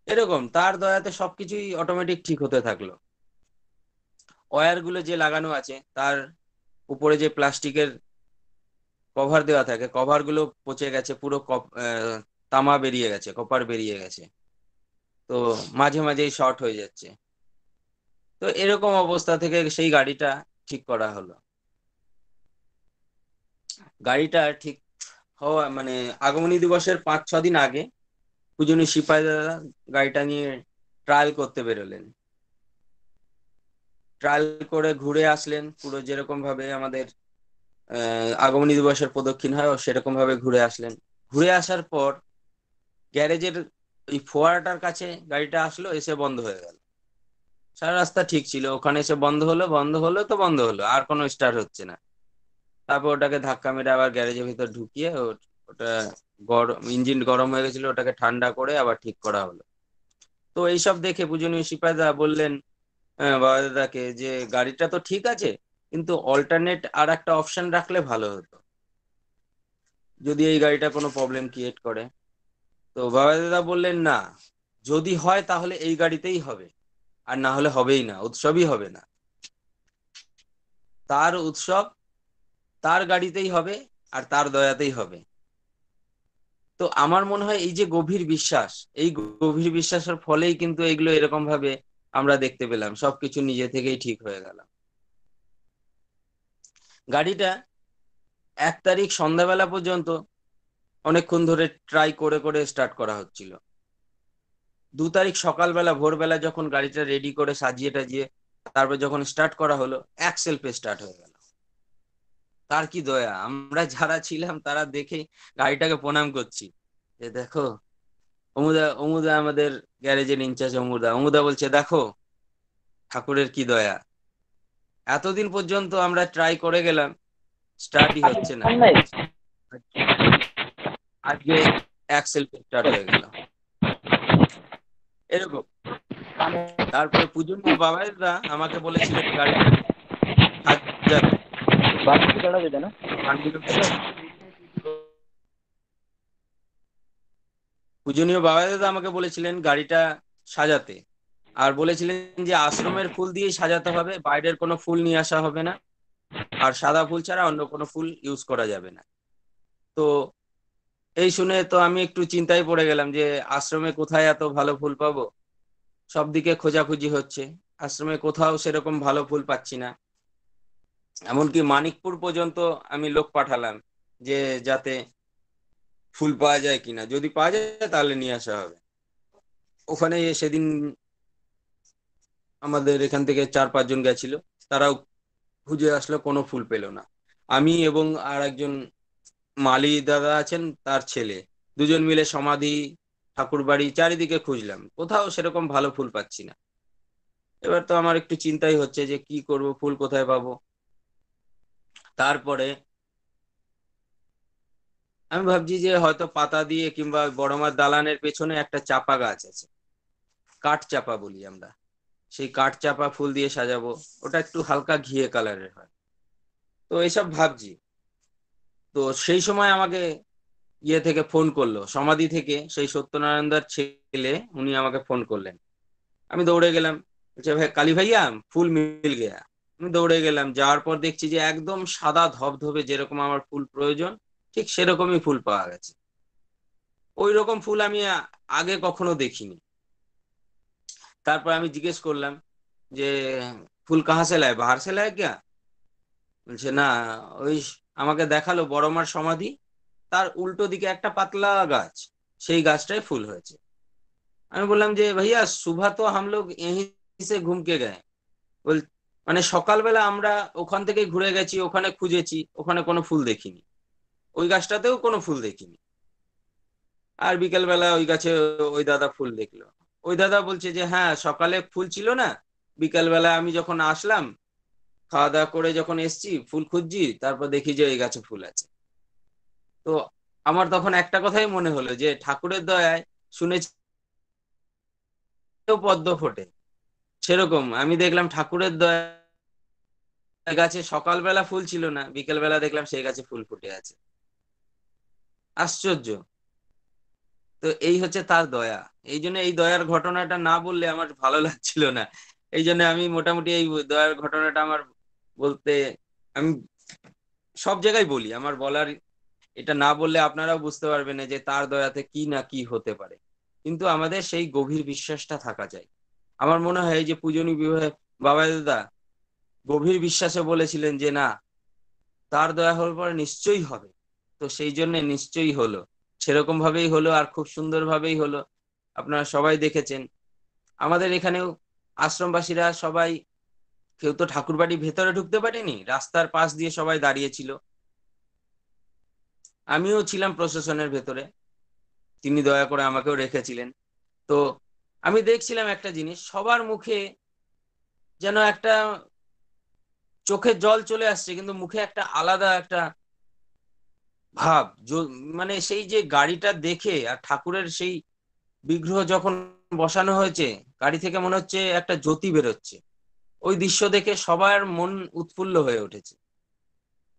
এরকম তার দয়াতে সবকিছুই অটোমেটিক ঠিক হতে থাকলো। ওয়্যার গুলো যে লাগানো আছে, তার উপরে যে প্লাস্টিকের কভার দেওয়া থাকে, কভার গুলো পচে গেছে, পুরো তামা বেরিয়ে গেছে, কপার বেরিয়ে গেছে। তো মাঝে মাঝেই শর্ট হয়ে যাচ্ছে। তো এরকম অবস্থা থেকে সেই গাড়িটা ঠিক করা হলো। গাড়িটা ঠিক হওয়া আগমনী দিবসের 5-6 দিন আগে পূজনীয় সিপাহী দাদা গাড়িটা নিয়ে ট্রায়াল করতে বেরোলেন। ট্রায়াল করে ঘুরে আসলেন, পুরো যেরকম ভাবে আমাদের আগমনী দিবসের প্রদক্ষিণ হয় সেরকম ভাবে ঘুরে আসলেন। ঘুরে আসার পর গ্যারেজের ওই ফোয়ারাটার কাছে গাড়িটা আসলো, এসে বন্ধ হয়ে গেল। সারা রাস্তা ঠিক ছিল, ওখানে এসে বন্ধ হলো, তো বন্ধ হলো, আর কোনো স্টার্ট হচ্ছে না। তারপর ওটাকে ধাক্কা মেরে আবার গ্যারেজের ভিতর ঢুকিয়ে ওটা গরম, ইঞ্জিন গরম হয়ে গেছিল, ওটাকে ঠান্ডা করে আবার ঠিক করা হলো। তো এইসব দেখে পূজনীয় সিপাহীদা বললেন বাবা দাদাকে যে গাড়িটা তো ঠিক আছে, কিন্তু অল্টারনেট আর একটা অপশন রাখলে ভালো হতো, যদি এই গাড়িটা কোনো প্রবলেম ক্রিয়েট করে। তো বাবা দাদা বললেন না, যদি হয় তাহলে এই গাড়িতেই হবে, আর না হলে হবেই না, উৎসবই হবে না। তার উৎসব তার গাড়িতেই হবে, আর তার দয়াতেই হবে। তো আমার মনে হয় এই যে গভীর বিশ্বাস, এই গভীর বিশ্বাসের ফলেই কিন্তু এগুলো এরকম ভাবে আমরা দেখতে পেলাম, সবকিছু নিজে থেকেই ঠিক হয়ে গেল। গাড়িটা 1 তারিখ সন্ধ্যাবেলা পর্যন্ত অনেকক্ষণ ধরে ট্রাই করে করে স্টার্ট করা হচ্ছিল। 2 তারিখ সকালবেলা ভোরবেলা যখন গাড়িটা রেডি করে সাজিয়ে টাজিয়ে তারপর যখন স্টার্ট করা হলো, 1 সেলফে স্টার্ট হয়ে গেল। তার কি দয়া, আমরা যারা ছিলাম তারা দেখে গাড়িটাকে প্রণাম করছি, যে দেখো। অমুদা অমুদা আমাদের গ্যারেজের ইনচার্জ অমুদা বলছে, দেখো ঠাকুরের কি দয়া, এতদিন পর্যন্ত আমরা ট্রাই করে গেলাম, স্টার্টই হচ্ছে না, আজকে 1 সেলফে স্টার্ট হয়ে গেল, এরকম। তারপরে পূজনীয় বাবাইরা আমাকে বলেছিলেন গাড়িটা পূজনীয় বাবাইদা আমাকে বলেছিলেন গাড়িটা সাজাতে, আর বলেছিলেন যে আশ্রমের ফুল দিয়ে সাজাতে হবে, বাইরের কোনো ফুল নিয়ে আসা হবে না, আর সাদা ফুল ছাড়া অন্য কোনো ফুল ইউজ করা যাবে না। তো এই শুনে তো আমি একটু চিন্তায় পড়ে গেলাম যে আশ্রমে কোথায় এত ভালো ফুল পাবো, সবদিকে খোঁজাখুঁজি হচ্ছে, আশ্রমে কোথাও সেরকম ভালো ফুল পাচ্ছি না। এমনকি মানিকপুর পর্যন্ত আমি লোক পাঠালাম যে যাতে ফুল পাওয়া যায় কিনা, যদি পাওয়া যায় তাহলে নিয়ে আসা হবে। ওখানে সেদিন আমাদের এখান থেকে 4-5 জন গেছিল, তারাও খুঁজে আসলো, কোনো ফুল পেল না। আমি এবং আর একজন মালি দাদা আছেন, তার ছেলে, দুজন মিলে সমাধি, ঠাকুর বাড়ি চারিদিকে খুঁজলাম, কোথাও সেরকম ভালো ফুল পাচ্ছি না। এবার তো আমার একটু চিন্তাই হচ্ছে যে কি করব, ফুল কোথায় পাবো। তারপরে আমি ভাবছি যে হয়তো পাতা দিয়ে, কিংবা বড়মার দালানের পেছনে একটা চাপা গাছ আছে, কাঠ চাপা বলি আমরা, সেই কাঠ চাপা ফুল দিয়ে সাজাবো, ওটা একটু হালকা ঘিয়ে কালারের হয়। তো এইসব ভাবছি। তো সেই সময় আমাকে ইয়ে থেকে ফোন করলো, সমাধি থেকে সেই সত্যনারায়ণ দার ছেলে, উনি আমাকে ফোন করলেন। আমি দৌড়ে গেলাম, বলছে ভাই কালী ভাইয়া ফুল মিল গেয়া। আমি দৌড়ে গেলাম, যাওয়ার পর দেখছি যে একদম সাদা ধবধবে, যেরকম আমার ফুল প্রয়োজন ঠিক সেরকমই ফুল পাওয়া গেছে। ওই রকম ফুল আমি আগে কখনো দেখিনি। তারপর আমি জিজ্ঞেস করলাম যে ফুল কাহা সে লায়, বাহার সে লায় ক্যা? বলছে না, ওই আমাকে দেখালো বড়মার সমাধি, তার উল্টো দিকে একটা পাতলা গাছ, সেই গাছটায় ফুল হয়েছে। আমি বললাম যে ভাইয়া সুবহ তো হাম লোগ यहीं से घूम के गए। বল মানে সকালবেলা আমরা ওখান থেকে ঘুরে গেছি, ওখানে খুঁজেছি, ওখানে কোনো ফুল দেখিনি, ওই গাছটাতেও কোনো ফুল দেখিনি। আর বিকেল বেলা ওই গাছে ওই দাদা ফুল দেখলো। ওই দাদা বলছে যে হ্যাঁ সকালে ফুল ছিল না, বিকেল বেলা আমি যখন আসলাম, খাওয়া দাওয়া করে যখন এসছি ফুল খুঁজছি, তারপর দেখি যে ওই গাছে ফুল আছে। তো আমার তখন একটা কথাই মনে হলো যে ঠাকুরের দয়ায় শুনেছি পদ্ম ফোটে, সেরকম আমি দেখলাম ঠাকুরের দয়ায় গাছে সকালবেলা ফুল ছিল না, বিকেল বেলা দেখলাম সেই গাছে ফুল ফুটে আছে। আশ্চর্য। তো এই হচ্ছে তার দয়া। এই জন্য এই দয়ার ঘটনাটা না বললে আমার ভালো লাগছিল না। এই জন্য আমি মোটামুটি এই দয়ার ঘটনাটা আমার বলতে, আমি সব জায়গায় বলি, আমার বলার, এটা না বললে আপনারাও বুঝতে পারবেন না যে তার দয়াতে কি না কি হতে পারে। কিন্তু আমাদের সেই গভীর বিশ্বাসটা থাকা চাই। আমার মনে হয় এই যে পূজনীয় বিবাহে বাবা দাদা গভীর বিশ্বাসে বলেছিলেন যে না, তার দয়া হওয়ার পরে নিশ্চয়ই হবে। তো সেই জন্য নিশ্চয়ই হলো, সেরকম ভাবেই হলো, আর খুব সুন্দর ভাবেই হলো। আপনারা সবাই দেখেছেন, আমাদের এখানেও আশ্রমবাসীরা সবাই, কেউ তো ঠাকুর বাড়ির ভেতরে ঢুকতে পারেনি, রাস্তার পাশ দিয়ে সবাই দাঁড়িয়েছিল। আমিও ছিলাম প্রশাসনের ভেতরে, তিনি দয়া করে আমাকেও রেখেছিলেন। তো আমি দেখছিলাম একটা জিনিস, সবার মুখে যেন একটা চোখে জল চলে আসছে, কিন্তু মুখে একটা আলাদা একটা ভাব, মানে সেই যে গাড়িটা দেখে আর ঠাকুরের সেই বিগ্রহ যখন বসানো হয়েছে, গাড়ি থেকে মনে হচ্ছে একটা জ্যোতি বেরোচ্ছে। ওই দৃশ্য দেখে সবার মন উৎফুল্ল হয়ে উঠেছে।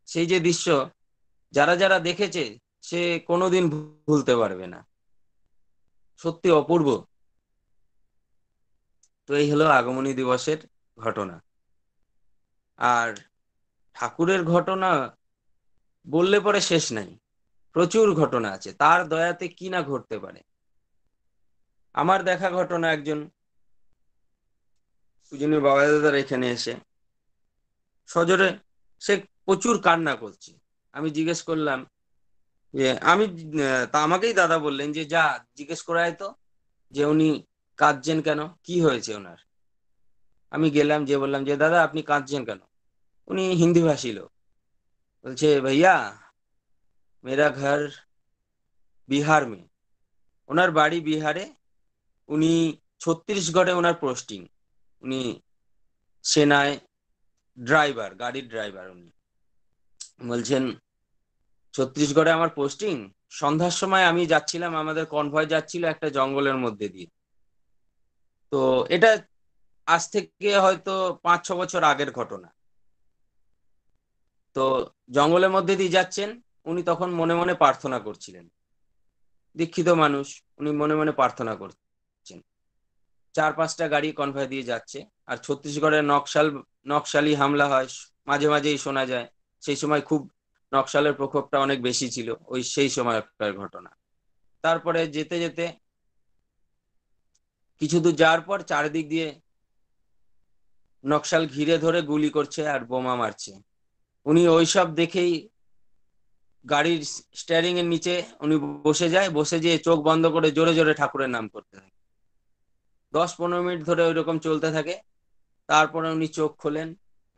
সেই যে দৃশ্য যারা যারা দেখেছে সে কোনোদিন ভুলতে পারবে না, সত্যি অপূর্ব। তো এই হলো আগমনী দিবসের ঘটনা। আর ঠাকুরের ঘটনা বললে পরে শেষ নাই, প্রচুর ঘটনা আছে, তার দয়াতে কি না ঘটতে পারে। আমার দেখা ঘটনা, একজন পূজনীয় বাবা দাদার এখানে এসে সজোরে সে প্রচুর কান্না করছে। আমি জিজ্ঞেস করলাম যে তা আমাকেই দাদা বললেন যে যা জিজ্ঞেস করে আয় তো, যে উনি কাঁদছেন কেন, কি হয়েছে ওনার। আমি গেলাম, যে বললাম যে দাদা আপনি কাঁদছেন কেন। উনি হিন্দি ভাষী লোক, বলছে ভাইয়া মেরা ঘর বিহার মে, ওনার বাড়ি বিহারে, উনি ছত্তিশগড়ে ওনার পোস্টিং, উনি সেনায় ড্রাইভার, গাড়ির ড্রাইভার। উনি বলছেন ছত্তিশগড়ে আমার পোস্টিং, সন্ধ্যার সময় আমি যাচ্ছিলাম, আমাদের কনভয় যাচ্ছিল একটা জঙ্গলের মধ্যে দিয়ে। তো এটা আজ থেকে হয়তো 5-6 বছর আগের ঘটনা। তো জঙ্গলের মধ্যে দিয়ে যাচ্ছেন, উনি তখন মনে মনে প্রার্থনা করছিলেন, দীক্ষিত মানুষ, উনি মনে মনে প্রার্থনা করছেন। 4-5টা গাড়ি কনভয় দিয়ে যাচ্ছে, আর ছত্তিশগড়ের নকশালি হামলা হয়, মাঝে মাঝেই শোনা যায়। সেই সময় খুব নকশালের প্রকোপটা অনেক বেশি ছিল, ওই সেই সময়কার ঘটনা। তারপরে যেতে যেতে কিছু দূর যাওয়ার পর চারিদিক দিয়ে নকশাল ঘিরে ধরে গুলি করছে আর বোমা মারছে। উনি ওইসব দেখেই গাড়ির স্টিয়ারিং এর নিচে উনি বসে যায়, বসে যেয়ে চোখ বন্ধ করে জোরে জোরে ঠাকুরের নাম করতে থাকে। 10-15 মিনিট ধরে ওইরকম চলতে থাকে। তারপরে উনি চোখ খোলেন,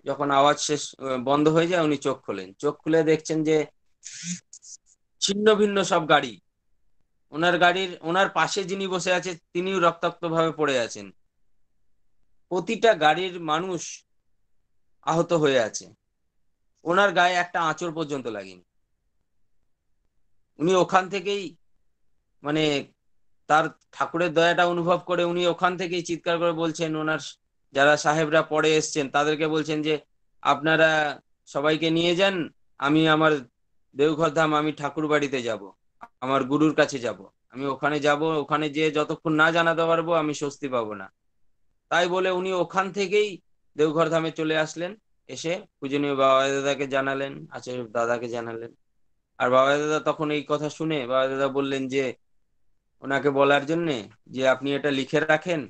যখন আওয়াজ শেষ বন্ধ হয়ে যায় উনি চোখ খোলেন, চোখ খুলে দেখছেন যে ছিন্ন ভিন্ন সব গাড়ি, ওনার পাশে যিনি বসে আছে তিনিও রক্তাক্ত ভাবে পড়ে আছেন, প্রতিটা গাড়ির মানুষ আহত হয়ে আছে, ওনার গায়ে একটা আঁচড় পর্যন্ত লাগেনি। উনি ওখান থেকেই মানে তার ঠাকুরের দয়াটা অনুভব করে উনি ওখান থেকেই চিৎকার করে বলছেন, ওনার যারা সাহেবরা পরে এসছেন তাদেরকে বলছেন যে আপনারা সবাইকে নিয়ে যান, আমি আমার দেওঘর ধাম, আমি ঠাকুর বাড়িতে যাব, আমার গুরুর কাছে যাব, আমি ওখানে যাব, ওখানে যেয়ে যতক্ষণ না জানাতে পারবো আমি স্বস্তি পাবো না। তাই বলে উনি ওখান থেকেই দেওঘর ধামে চলে আসলেন, এসে পূজনীয় বাবা দাদাকে জানালেন, আচার্য দাদাকে জানালেন। আর বাবা দাদা তখন এই কথা শুনে বাবা দাদা বললেন যে ওনাকে বলার জন্যে যে আপনি এটা লিখে রাখেন,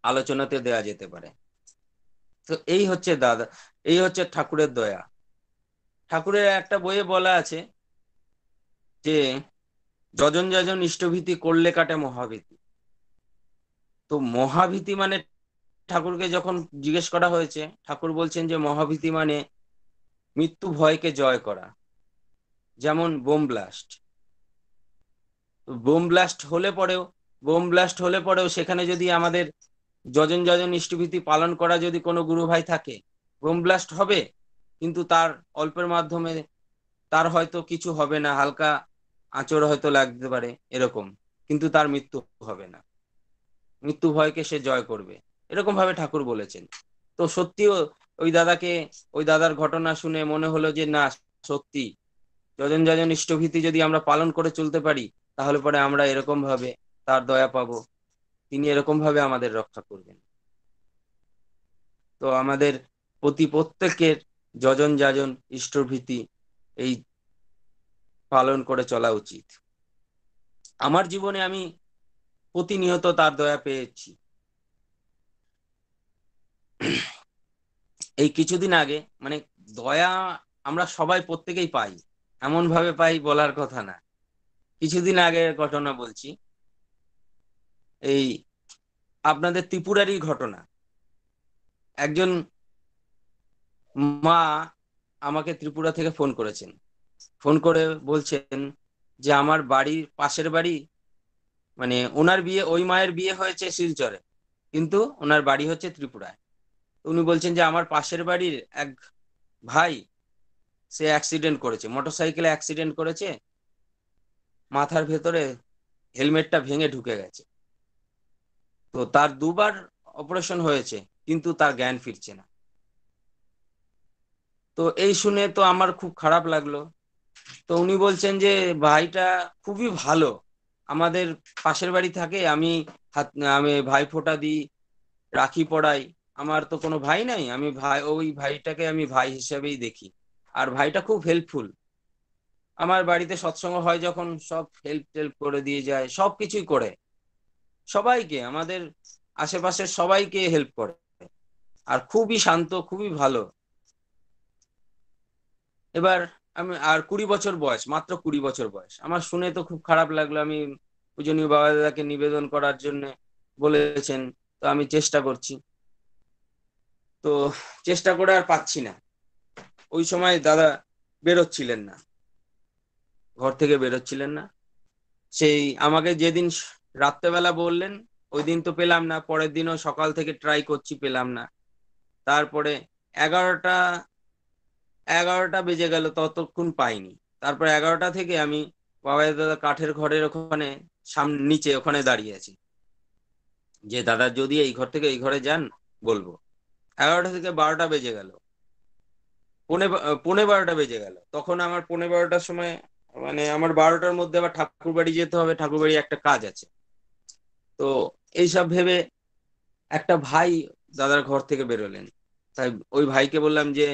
আলোচনাতে দেয়া যেতে পারে। তো এই হচ্ছে দাদা, এই হচ্ছে ঠাকুরের দয়া। ঠাকুরের একটা বইয়ে বলা আছে যে যজন যজন ইষ্টভীতি করলে কাটে মহাভীতি। তো মহাভীতি মানে, ঠাকুরকে যখন জিজ্ঞেস করা হয়েছে, ঠাকুর বলছেন যে মহাভীতি মানে মৃত্যু ভয়কে জয় করা। যেমন বোম ব্লাস্ট হলে পরেও সেখানে যদি আমাদের যজন যজন ইষ্টভীতি পালন করা যদি কোনো গুরু ভাই থাকে, বোম ব্লাস্ট হবে কিন্তু তার অল্পের মাধ্যমে তার হয়তো কিছু হবে না, হালকা আঁচড় হয়তো লাগতে পারে এরকম, কিন্তু তার মৃত্যু হবে না, মৃত্যু ভয়কে সে জয় করবে, এরকম ভাবে ঠাকুর বলেছেন। তো সত্যিও ওই দাদার ঘটনা শুনে মনে হলো যে না, সত্যি যজন যজন ইষ্টভীতি যদি আমরা পালন করে চলতে পারি, তাহলে পরে আমরা এরকম ভাবে তার দয়া পাবো, তিনি এরকম ভাবে আমাদের রক্ষা করবেন। তো আমাদের প্রত্যেকের যজন যাজন ইষ্টভীতি এই পালন করে চলা উচিত। আমার জীবনে আমি প্রতিনিয়ত তার দয়া পেয়েছি। এই কিছুদিন আগে মানে দয়া আমরা সবাই প্রত্যেকেই পাই, এমন ভাবে পাই বলার কথা না। কিছুদিন আগে ঘটনা বলছি, এই আপনাদের ত্রিপুরারই ঘটনা। একজন মা আমাকে ত্রিপুরা থেকে ফোন করেছেন, ফোন করে বলছেন যে আমার বাড়ির পাশের বাড়ি, মানে ওনার বিয়ে, ওই মায়ের বিয়ে হয়েছে শিলচরে, কিন্তু ওনার বাড়ি হচ্ছে ত্রিপুরায়। উনি বলছেন যে আমার পাশের বাড়ির এক ভাই, সে অ্যাক্সিডেন্ট করেছে, মোটরসাইকেলে অ্যাক্সিডেন্ট করেছে, মাথার ভেতরে হেলমেটটা ভেঙে ঢুকে গেছে। তো তার দুবার অপারেশন হয়েছে, কিন্তু তার জ্ঞান ফিরছে না। তো এই শুনে তো আমার খুব খারাপ লাগলো। তো উনি বলছেন যে ভাইটা খুবই ভালো, আমাদের পাশের বাড়ি থাকে, আমি ভাই ফোঁটা দিই, রাখি পড়াই, আমার তো কোনো ভাই নাই, আমি ওই ভাইটাকে আমি ভাই হিসেবেই দেখি। আর ভাইটা খুব হেল্পফুল, আমার বাড়িতে সৎসঙ্গ হয় যখন সব হেল্প টেল্প করে দিয়ে যায়, সব কিছুই করে, সবাইকে, আমাদের আশেপাশের সবাইকে হেল্প করে, আর খুবই শান্ত, খুবই ভালো। এবার আমি, আর 20 বছর বয়স, মাত্র 20 বছর বয়স। আমার শুনে তো খুব খারাপ লাগলো। আমি পূজনীয় বাবা দাদাকে নিবেদন করার জন্য বলেছেন, তো আমি চেষ্টা করছি। তো চেষ্টা করে আর পাচ্ছি না। ওই সময় দাদা বেরোচ্ছিলেন না, ঘর থেকে বেরোচ্ছিলেন না। সেই আমাকে যেদিন রাত্রেবেলা বললেন, ওই দিন তো পেলাম না, পরের দিনও সকাল থেকে ট্রাই করছি, পেলাম না। তারপরে 11টা 11টা বেজে গেল, ততক্ষণ পাইনি। তারপর 11টা থেকে আমি বাবা দাদা কাঠের ঘরের ওখানে সামনে নিচে ওখানে দাঁড়িয়ে আছি, যে দাদা যদি এই ঘর থেকে এই ঘরে যান বলবো। 11টা থেকে 12টা বেজে গেল, পৌনে 12টা বেজে গেল। তখন আমার পৌনে 12টার সময়, মানে আমার 12টার মধ্যে আবার ঠাকুর বাড়ি যেতে হবে, ঠাকুর বাড়ি একটা কাজ আছে। তো এইসব ভেবে একটা ভাই দাদার ঘর থেকে বেরোলেন। তাই ওই ভাইকে বললাম যে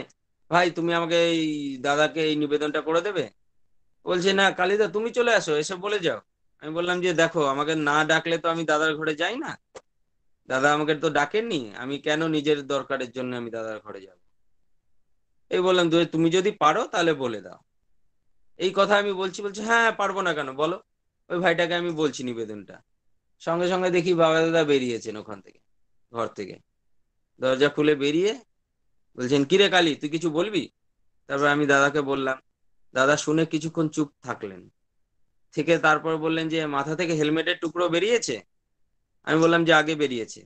ভাই, তুমি আমাকে এই দাদাকে এই নিবেদনটা করে দেবে। বলছে না কালিদা, তুমি চলে আসো, এসে বলে যাও। আমি বললাম যে দেখো, আমাকে না ডাকলে তো আমি দাদার ঘরে যাই না, দাদা আমাকে তো ডাকেননি, আমি কেন নিজের দরকারের জন্য আমি দাদার ঘরে যাব। এই বললাম, তুমি যদি পারো তাহলে বলে দাও। এই কথা আমি বলছি, বলছি হ্যাঁ পারবো না কেন বলো। ওই ভাইটাকে আমি বলছি নিবেদনটা, সঙ্গে সঙ্গে দেখি বাবা দাদা বেরিয়েছেন ওখান থেকে, ঘর থেকে দরজা খুলে বেরিয়ে বলছেন, কিরে কালী, তুই কিছু বলবি? তারপর আমি দাদাকে বললাম। দাদা শুনে কিছুক্ষণ চুপ থাকলেন, থেকে তারপর বললেন যে মাথা থেকে হেলমেটের টুকরো বেরিয়েছে। আমি বললাম যে আগে বেরিয়েছে।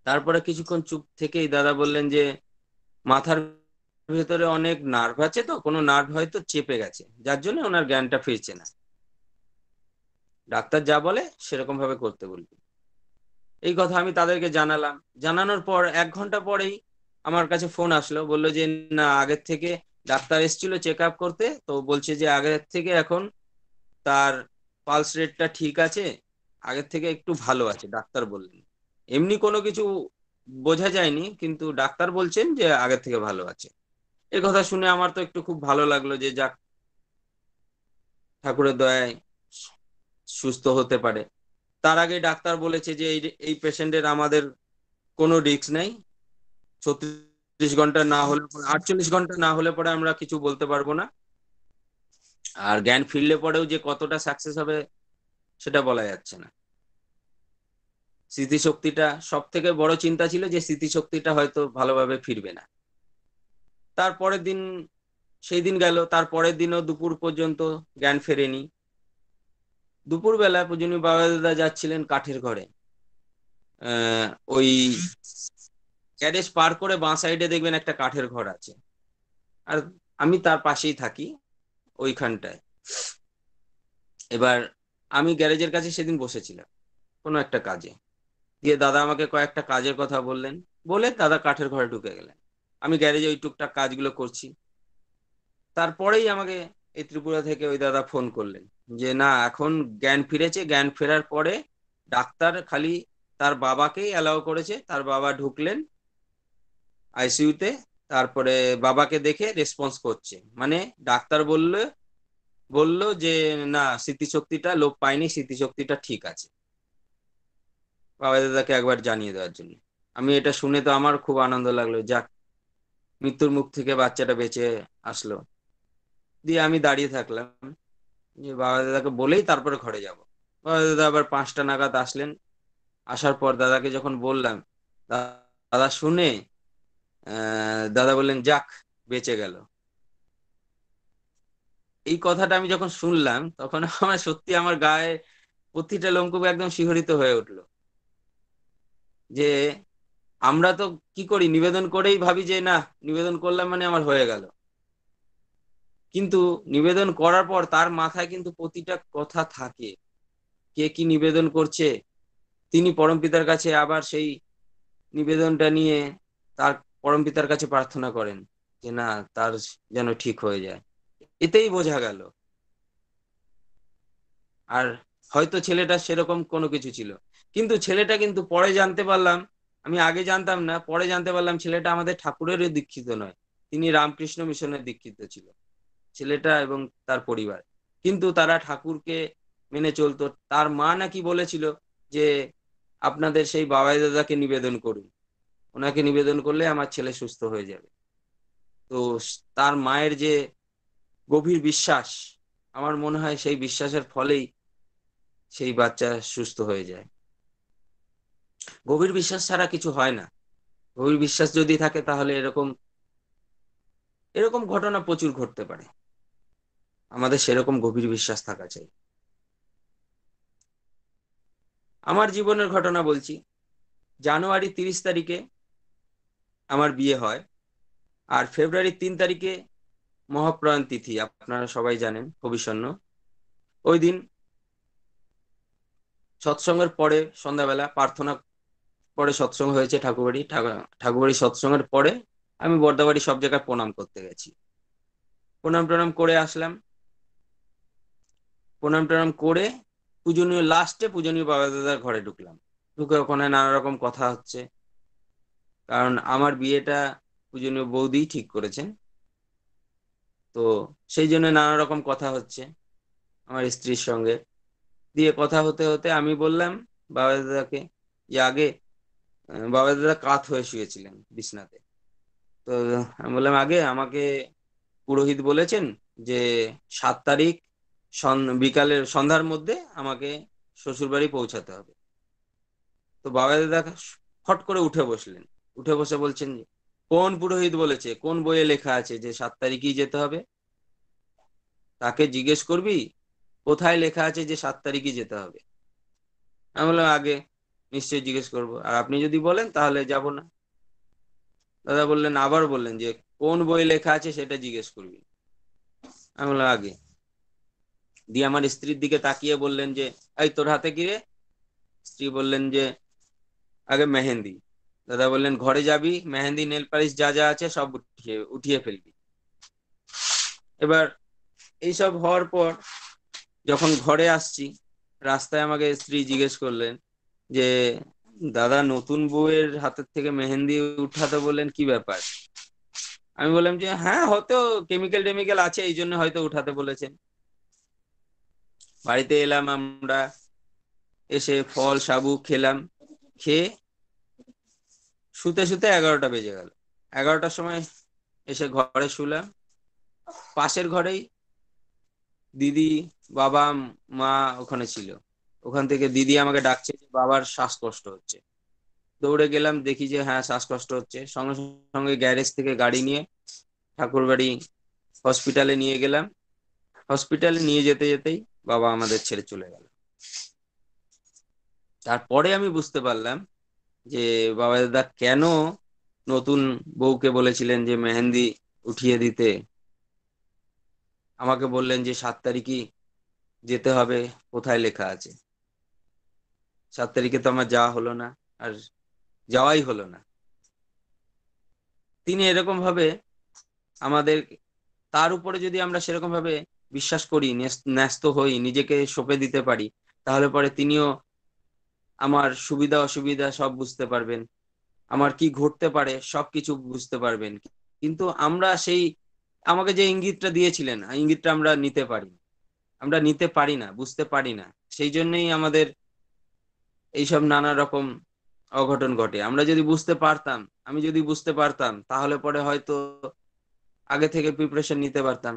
তারপরে কিছুক্ষণ চুপ থেকেই দাদা বললেন যে মাথার ভেতরে অনেক নার্ভ আছে, তো কোনো নার্ভ হয়তো চেপে গেছে, যার জন্য ওনার জ্ঞানটা ফিরছে না, ডাক্তার যা বলে সেরকম ভাবে করতে বলবি। এই কথা আমি তাদেরকে জানালাম। জানানোর পর 1 ঘন্টা পরেই আমার কাছে ফোন আসলো, বললো যে না, আগের থেকে ডাক্তার এসেছিল চেক আপ করতে, তো বলছে যে আগের থেকে এখন তার পালস রেটটা ঠিক আছে, আগের থেকে একটু ভালো আছে, ডাক্তার বললেন। এমনি কোনো কিছু বোঝা যায়নি, কিন্তু ডাক্তার বলছেন যে আগের থেকে ভালো আছে। এই কথা শুনে আমার তো একটু খুব ভালো লাগলো, যে যাক, ঠাকুরের দয়ায় সুস্থ হতে পারে। তার আগে ডাক্তার বলেছে যে এই পেশেন্টের আমাদের কোনো রিস্ক নেই, 36 ঘন্টা না হলে 48 ঘন্টা না হলে পরে আমরা কিছু বলতে পারবো না। আর জ্ঞান ফিরলে পরেও যে কতটা সাকসেস হবে সেটা বলা যাচ্ছে না। স্মৃতিশক্তিটা, সব থেকে বড় চিন্তা ছিল যে স্মৃতিশক্তিটা হয়তো ভালোভাবে ফিরবে না। তারপরের দিন, সেই দিন গেল, তারপরের দিনও দুপুর পর্যন্ত জ্ঞান ফেরেনি। দুপুরবেলা পূজনীয় বাবা দাদা যাচ্ছিলেন কাঠের ঘরে, ওই গ্যারেজ পার করে বাঁ সাইডে দেখবেন একটা কাঠের ঘর আছে, আর আমি তার পাশেই থাকি ওইখানটায়। এবার আমি গ্যারেজের কাছে সেদিন বসেছিলাম কোনো একটা কাজে, দিয়ে দাদা আমাকে কয়েকটা কাজের কথা বললেন, বলে দাদা কাঠের ঘরে ঢুকে গেলেন। আমি গ্যারেজে ওই টুকটাক কাজগুলো করছি। তারপরেই আমাকে এই ত্রিপুরা থেকে ওই দাদা ফোন করলেন যে না, এখন জ্ঞান ফিরেছে, জ্ঞান ফেরার পরে ডাক্তার খালি তার বাবাকেই অ্যালাউ করেছে, তার বাবা ঢুকলেন আইসিইউতে, তারপরে বাবাকে দেখে রেসপন্স করছে, মানে ডাক্তার বললো যে না, স্মৃতিশক্তিটা লোপ পায়নি, স্মৃতিশক্তিটা ঠিক আছে, বাবা দাদাকে একবার জানিয়ে দেওয়ার জন্য। আমি এটা শুনে তো আমার খুব আনন্দ লাগলো, যাক, মৃত্যুর মুখ থেকে বাচ্চাটা বেঁচে আসলো। দিয়ে আমি দাঁড়িয়ে থাকলাম, যে বাবা দাদাকে বলেই তারপরে ঘরে যাব। বাবা দাদা আবার 5টা নাগাদ আসলেন। আসার পর দাদাকে যখন বললাম, দাদা শুনে দাদা বললেন যাক, বেঁচে গেল। এই কথাটা আমি যখন শুনলাম তখন আমার সত্যি আমার গায়ে প্রতিটা লোমকূপ একদম শিহরিত হয়ে উঠলো। যে আমরা তো কি করি, নিবেদন করেই ভাবি যে না, নিবেদন করলাম মানে আমার হয়ে গেল। কিন্তু নিবেদন করার পর তার মাথায় কিন্তু প্রতিটা কথা থাকে, কে কি নিবেদন করছে। তিনি পরমপিতার কাছে আবার সেই নিবেদনটা নিয়ে তার পরমপিতার কাছে প্রার্থনা করেন যে না, তার যেন ঠিক হয়ে যায়। এতেই বোঝা গেল। আর হয়তো ছেলেটা সেরকম কোনো কিছু ছিল, কিন্তু ছেলেটা কিন্তু পরে জানতে পারলাম, আমি আগে জানতাম না, পরে জানতে পারলাম ছেলেটা আমাদের ঠাকুরেরও দীক্ষিত নয়, তিনি রামকৃষ্ণ মিশনের দীক্ষিত ছিল ছেলেটা এবং তার পরিবার। কিন্তু তারা ঠাকুরকে মেনে চলতো। তার মা নাকি বলেছিল যে আপনাদের সেই বাবাই দাদাকে নিবেদন করুন, ওনাকে নিবেদন করলে আমার ছেলে সুস্থ হয়ে যাবে। তো তার মায়ের যে গভীর বিশ্বাস, আমার মনে হয় সেই বিশ্বাসের ফলেই সেই বাচ্চা সুস্থ হয়ে যায়। গভীর বিশ্বাস ছাড়া কিছু হয় না। গভীর বিশ্বাস যদি থাকে তাহলে এরকম এরকম ঘটনা প্রচুর ঘটতে পারে। আমাদের সেরকম গভীর বিশ্বাস থাকা চাই। আমার জীবনের ঘটনা বলছি। জানুয়ারি 30 তারিখে আমার বিয়ে হয়, আর ফেব্রুয়ারি 3 তারিখে মহাপ্রয়াণ তিথি, আপনারা সবাই জানেন, হবিষণ্য। ওই দিন সৎসঙ্গের পরে সন্ধ্যাবেলা প্রার্থনা পরে সৎসঙ্গ হয়েছে ঠাকুরবাড়ি সৎসঙ্গের পরে আমি বর্দাবাড়ি সব জায়গায় প্রণাম করতে গেছি। প্রণাম টনাম করে আসলাম। প্রণাম টনাম করে পূজনীয় বাবা দাদার ঘরে ঢুকলাম। ঢুকে ওখানে নানা রকম কথা হচ্ছে, কারণ আমার বিয়েটা পূজনীয় বৌদি ঠিক করেছেন। তো সেই জন্য নানা রকম কথা হচ্ছে আমার স্ত্রীর সঙ্গে। দিয়ে কথা হতে হতে আমি বললাম বাবা দাদাকে যে আগে, বাবা দাদা কাত হয়ে শুয়েছিলেন বিছনাতে। তো আমি বললাম আগে আমাকে পুরোহিত বলেছেন যে 7 তারিখ বিকালের সন্ধ্যার মধ্যে আমাকে শ্বশুরবাড়ি পৌঁছাতে হবে। তো বাবা দাদা ফট করে উঠে বসলেন। উঠে বসে বলছেন যে কোন পুরোহিত বলেছে, কোন বইয়ে লেখা আছে যে 7 তারিখেই যেতে হবে? তাকে জিজ্ঞেস করবি কোথায় লেখা আছে যে 7 তারিখই যেতে হবে। আমি বললাম আগে নিশ্চয়ই জিজ্ঞেস করবো, আর আপনি যদি বলেন তাহলে যাব না। দাদা বললেন, আবার বললেন যে কোন বই লেখা আছে সেটা জিজ্ঞেস করবি। আমি বললাম আগে। দিয়ে আমার স্ত্রীর দিকে তাকিয়ে বললেন যে এই তোর হাতে কি রে? স্ত্রী বললেন যে আগে মেহেন্দি। দাদা বললেন ঘরে যাবি, মেহেন্দি নেল পালিশ যা যা আছে সব উঠিয়ে উঠিয়ে ফেলবি। এবার এইসব হওয়ার পর যখন ঘরে আসছি, রাস্তায় আমাকে স্ত্রী জিজ্ঞেস করলেন যে দাদা নতুন বউয়ের হাতের থেকে মেহেন্দি উঠাতে বললেন, কি ব্যাপার? আমি বললাম যে হ্যাঁ হয়তো কেমিক্যাল টেমিক্যাল আছে, এই জন্য হয়তো উঠাতে বলেছেন। বাড়িতে এলাম আমরা, এসে ফল সাবু খেলাম। খেয়ে শুতে শুতে 11টা বেজে গেল। 11টার সময় এসে ঘরে শুলাম। পাশের ঘরেই দিদি, বাবা, মা ওখানে ছিল। ওখান থেকে দিদি আমাকে ডাকছে যে বাবার শ্বাসকষ্ট হচ্ছে। দৌড়ে গেলাম, দেখি যে হ্যাঁ শ্বাসকষ্ট হচ্ছে। সঙ্গে সঙ্গে গ্যারেজ থেকে গাড়ি নিয়ে ঠাকুরবাড়ি হসপিটালে নিয়ে গেলাম। হসপিটালে নিয়ে যেতে যেতেই বাবা আমাদের ছেড়ে চলে গেল। তারপরে আমি বুঝতে পারলাম যে বাবা দাদা কেন নতুন বউকে বলেছিলেন যে মেহেন্দি উঠিয়ে দিতে। আমাকে বললেন যে 7 তারিখই যেতে হবে, কোথায় লেখা আছে? 7 তারিখে তো আমার যাওয়া হলো না, আর যাওয়াই হলো না। তিনি এরকম ভাবে আমাদের, তার উপরে যদি আমরা সেরকম ভাবে বিশ্বাস করি, ন্যস্ত হই, নিজেকে সঁপে দিতে পারি, তাহলে পরে তিনিও আমার সুবিধা অসুবিধা সব বুঝতে পারবেন, আমার কি ঘটতে পারে সবকিছু বুঝতে পারবেন। কিন্তু আমরা সেই, আমাকে যে ইঙ্গিতটা দিয়েছিলেন, ইঙ্গিতটা আমরা নিতে পারি না, বুঝতে পারি না। সেই জন্যই আমাদের এইসব নানা রকম অঘটন ঘটে। আমরা যদি বুঝতে পারতাম, আমি যদি বুঝতে পারতাম, তাহলে পরে হয়তো আগে থেকে প্রিপারেশন নিতে পারতাম,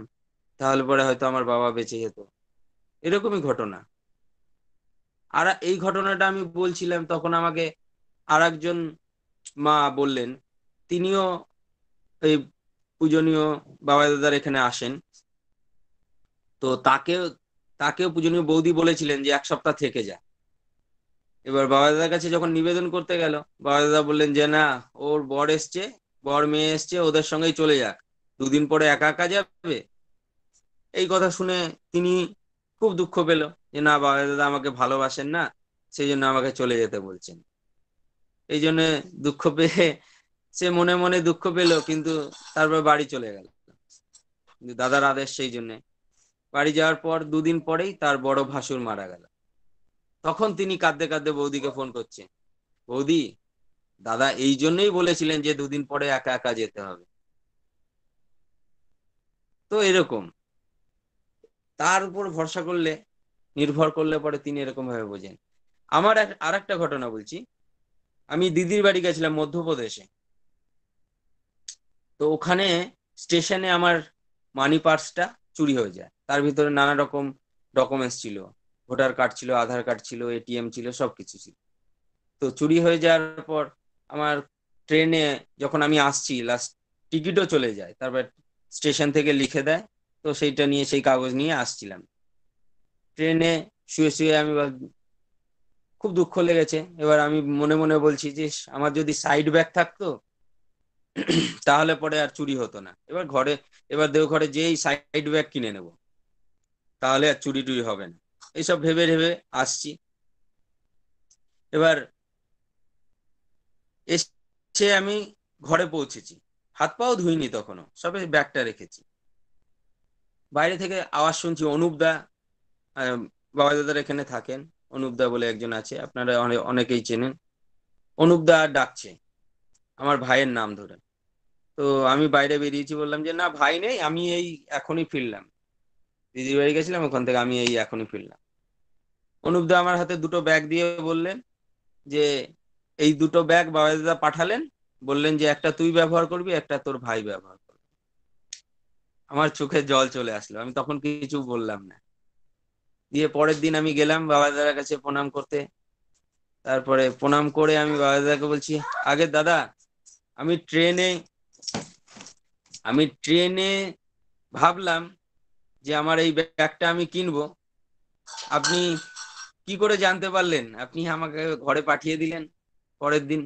তাহলে পরে হয়তো আমার বাবা বেঁচে যেত। এরকমই ঘটনা। আর এই ঘটনাটা আমি বলছিলাম, তখন আমাকে আর একজন মা বললেন, তিনিও এই পূজনীয় বাবা দাদার এখানে আসেন। তো তাকেও পূজনীয় বৌদি বলেছিলেন যে 1 সপ্তাহ থেকে যা। এবার বাবা দাদার কাছে যখন নিবেদন করতে গেল, বাবা দাদা বললেন যে না, ওর বর এসছে, বর মেয়ে এসছে, ওদের সঙ্গেই চলে যাক, 2 দিন পরে একা একা যাবে। এই কথা শুনে তিনি খুব দুঃখ পেল যে না, বাবা দাদা আমাকে ভালোবাসেন না, সেই জন্য আমাকে চলে যেতে বলছেন। এই জন্য দুঃখ পেয়ে সে মনে মনে দুঃখ পেল, কিন্তু তারপর বাড়ি চলে গেল। কিন্তু দাদার আদেশ, সেই জন্য বাড়ি যাওয়ার পর 2 দিন পরেই তার বড় ভাসুর মারা গেল। তখন তিনি কাঁদতে কাঁদতে বৌদিকে ফোন করছে, বৌদি, দাদা এই জন্যই বলেছিলেন যে 2 দিন পরে একা একা যেতে হবে। তো এরকম তার উপর ভরসা করলে, নির্ভর করলে পরে তিনি এরকম ভাবে বোঝেন। আমার আর একটা ঘটনা বলছি। আমি দিদির বাড়ি গেছিলাম মধ্যপ্রদেশে। তো ওখানে স্টেশনে আমার মানি পার্সটা চুরি হয়ে যায়। তার ভিতরে নানা রকম ডকুমেন্টস ছিল, ভোটার কার্ড ছিল, আধার কার্ড ছিল, এটিএম ছিল, সবকিছু ছিল। তো চুরি হয়ে যাওয়ার পর আমার ট্রেনে যখন আমি আসছি, লাস্ট টিকিটও চলে যায়, তারপর স্টেশন থেকে লিখে দেয়। তো সেইটা নিয়ে, সেই কাগজ নিয়ে আসছিলাম। ট্রেনে শুয়ে শুয়ে আমি খুব দুঃখ লেগেছে। এবার আমি মনে মনে বলছি যে আমার যদি সাইড ব্যাগ থাকতো তাহলে পরে আর চুরি হতো না। এবার দেওঘরে যেই সাইড ব্যাগ কিনে নেব, তাহলে আর চুরি টুরি হবে না। এইসব ভেবে ভেবে আসছি। এবার এসে আমি ঘরে পৌঁছেছি, হাত পাও ধুইনি তখনও, সবে ব্যাগটা রেখেছি। বাইরে থেকে আওয়াজ শুনছি, অনুপদা, বাবা দাদার এখানে থাকেন, অনুপদা বলে একজন আছে, আপনারা অনেকেই চেনেন। অনুপদা ডাকছে আমার ভাইয়ের নাম ধরে। তো আমি বাইরে বেরিয়েছি, বললাম যে না, ভাই নেই, আমি এই এখনই ফিরলাম, দিদির বাড়ি গেছিলাম, ওখান থেকে আমি এই এখনই ফিরলাম। অনুপদা আমার হাতে 2টো ব্যাগ দিয়ে বললেন যে এই 2টো ব্যাগ বাবা দাদা পাঠালেন, বললেন যে একটা তুই ব্যবহার করবি, একটা তোর ভাই ব্যবহার করবে। আমার চোখে জল চলে আসলো, আমি তখন কিছু বললাম না। দিয়ে পরের দিন আমি গেলাম বাবা দাদার কাছে প্রণাম করতে। তারপরে প্রণাম করে আমি বাবা দাদাকে বলছি, আগে দাদা, আমি ট্রেনে ভাবলাম যে আমার এই ব্যাগটা আমি কিনবো, আপনি কি করে জানতে পারলেন? আপনি আমাকে ঘরে পাঠিয়ে দিলেন পরের দিন।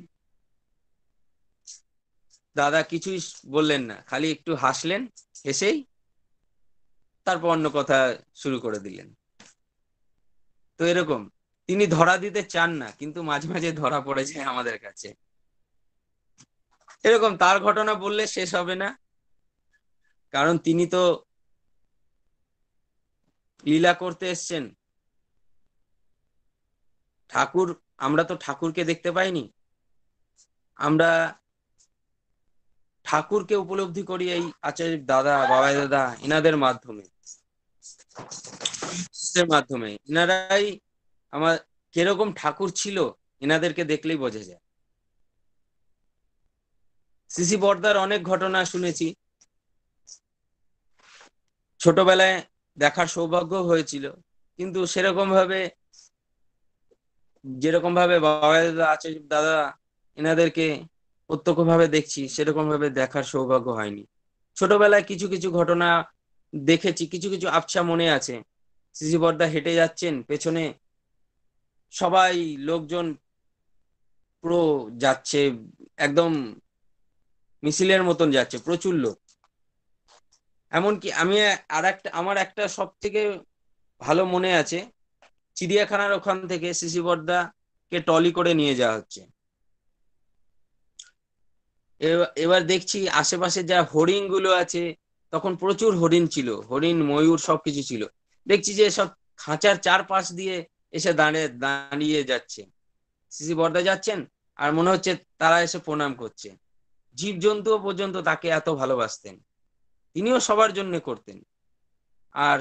দাদা কিছুই বললেন না, খালি একটু হাসলেন, হেসেই তারপর অন্য কথা শুরু করে দিলেন। তো এরকম তিনি ধরা দিতে চান না, কিন্তু মাঝে মাঝে ধরা পড়ে যায় আমাদের কাছে। এরকম তার ঘটনা বললে শেষ হবে না, কারণ তিনি তো লীলা করতে এসছেন। ঠাকুর, আমরা তো ঠাকুরকে দেখতে পাইনি, আমরা ঠাকুরকে উপলব্ধি করি এই আচার্য দাদা, বাবা দাদা, এনাদের মাধ্যমে। এনারাই আমার কিরকম ঠাকুর ছিল, এনাদেরকে দেখলেই বোঝা যায়। সিসি বর্দার অনেক ঘটনা শুনেছি, ছোটবেলায় দেখার সৌভাগ্য হয়েছিল, কিন্তু যেরকম ভাবে বাবা দাদা, আচার্য দাদা, এনাদেরকে প্রত্যক্ষ ভাবে দেখছি, সেরকম ভাবে দেখার সৌভাগ্য হয়নি। ছোটবেলায় কিছু কিছু ঘটনা দেখেছি, কিছু কিছু আবছা মনে আছে। সিসি বর্দা হেঁটে যাচ্ছেন, পেছনে সবাই লোকজন পুরো যাচ্ছে, একদম মিছিলের মতন যাচ্ছে, প্রচুর লোক। এমনকি আমার একটা সব থেকে ভালো মনে আছে, চিড়িয়াখানার ওখান থেকে সিসি বর্দাকে টলি করে নিয়ে যাওয়া হচ্ছে। এবার দেখছি আশেপাশে যা হরিণ গুলো আছে, তখন প্রচুর হরিণ ছিল, হরিণ, ময়ূর, সবকিছু ছিল। দেখছি যে সব খাঁচার চারপাশ দিয়ে এসে দাঁড়িয়ে যাচ্ছে, সিসি বর্দা যাচ্ছেন, আর মনে হচ্ছে তারা এসে প্রণাম করছে। জীবজন্তুও পর্যন্ত তাকে এত ভালোবাসতেন, তিনিও সবার জন্য করতেন। আর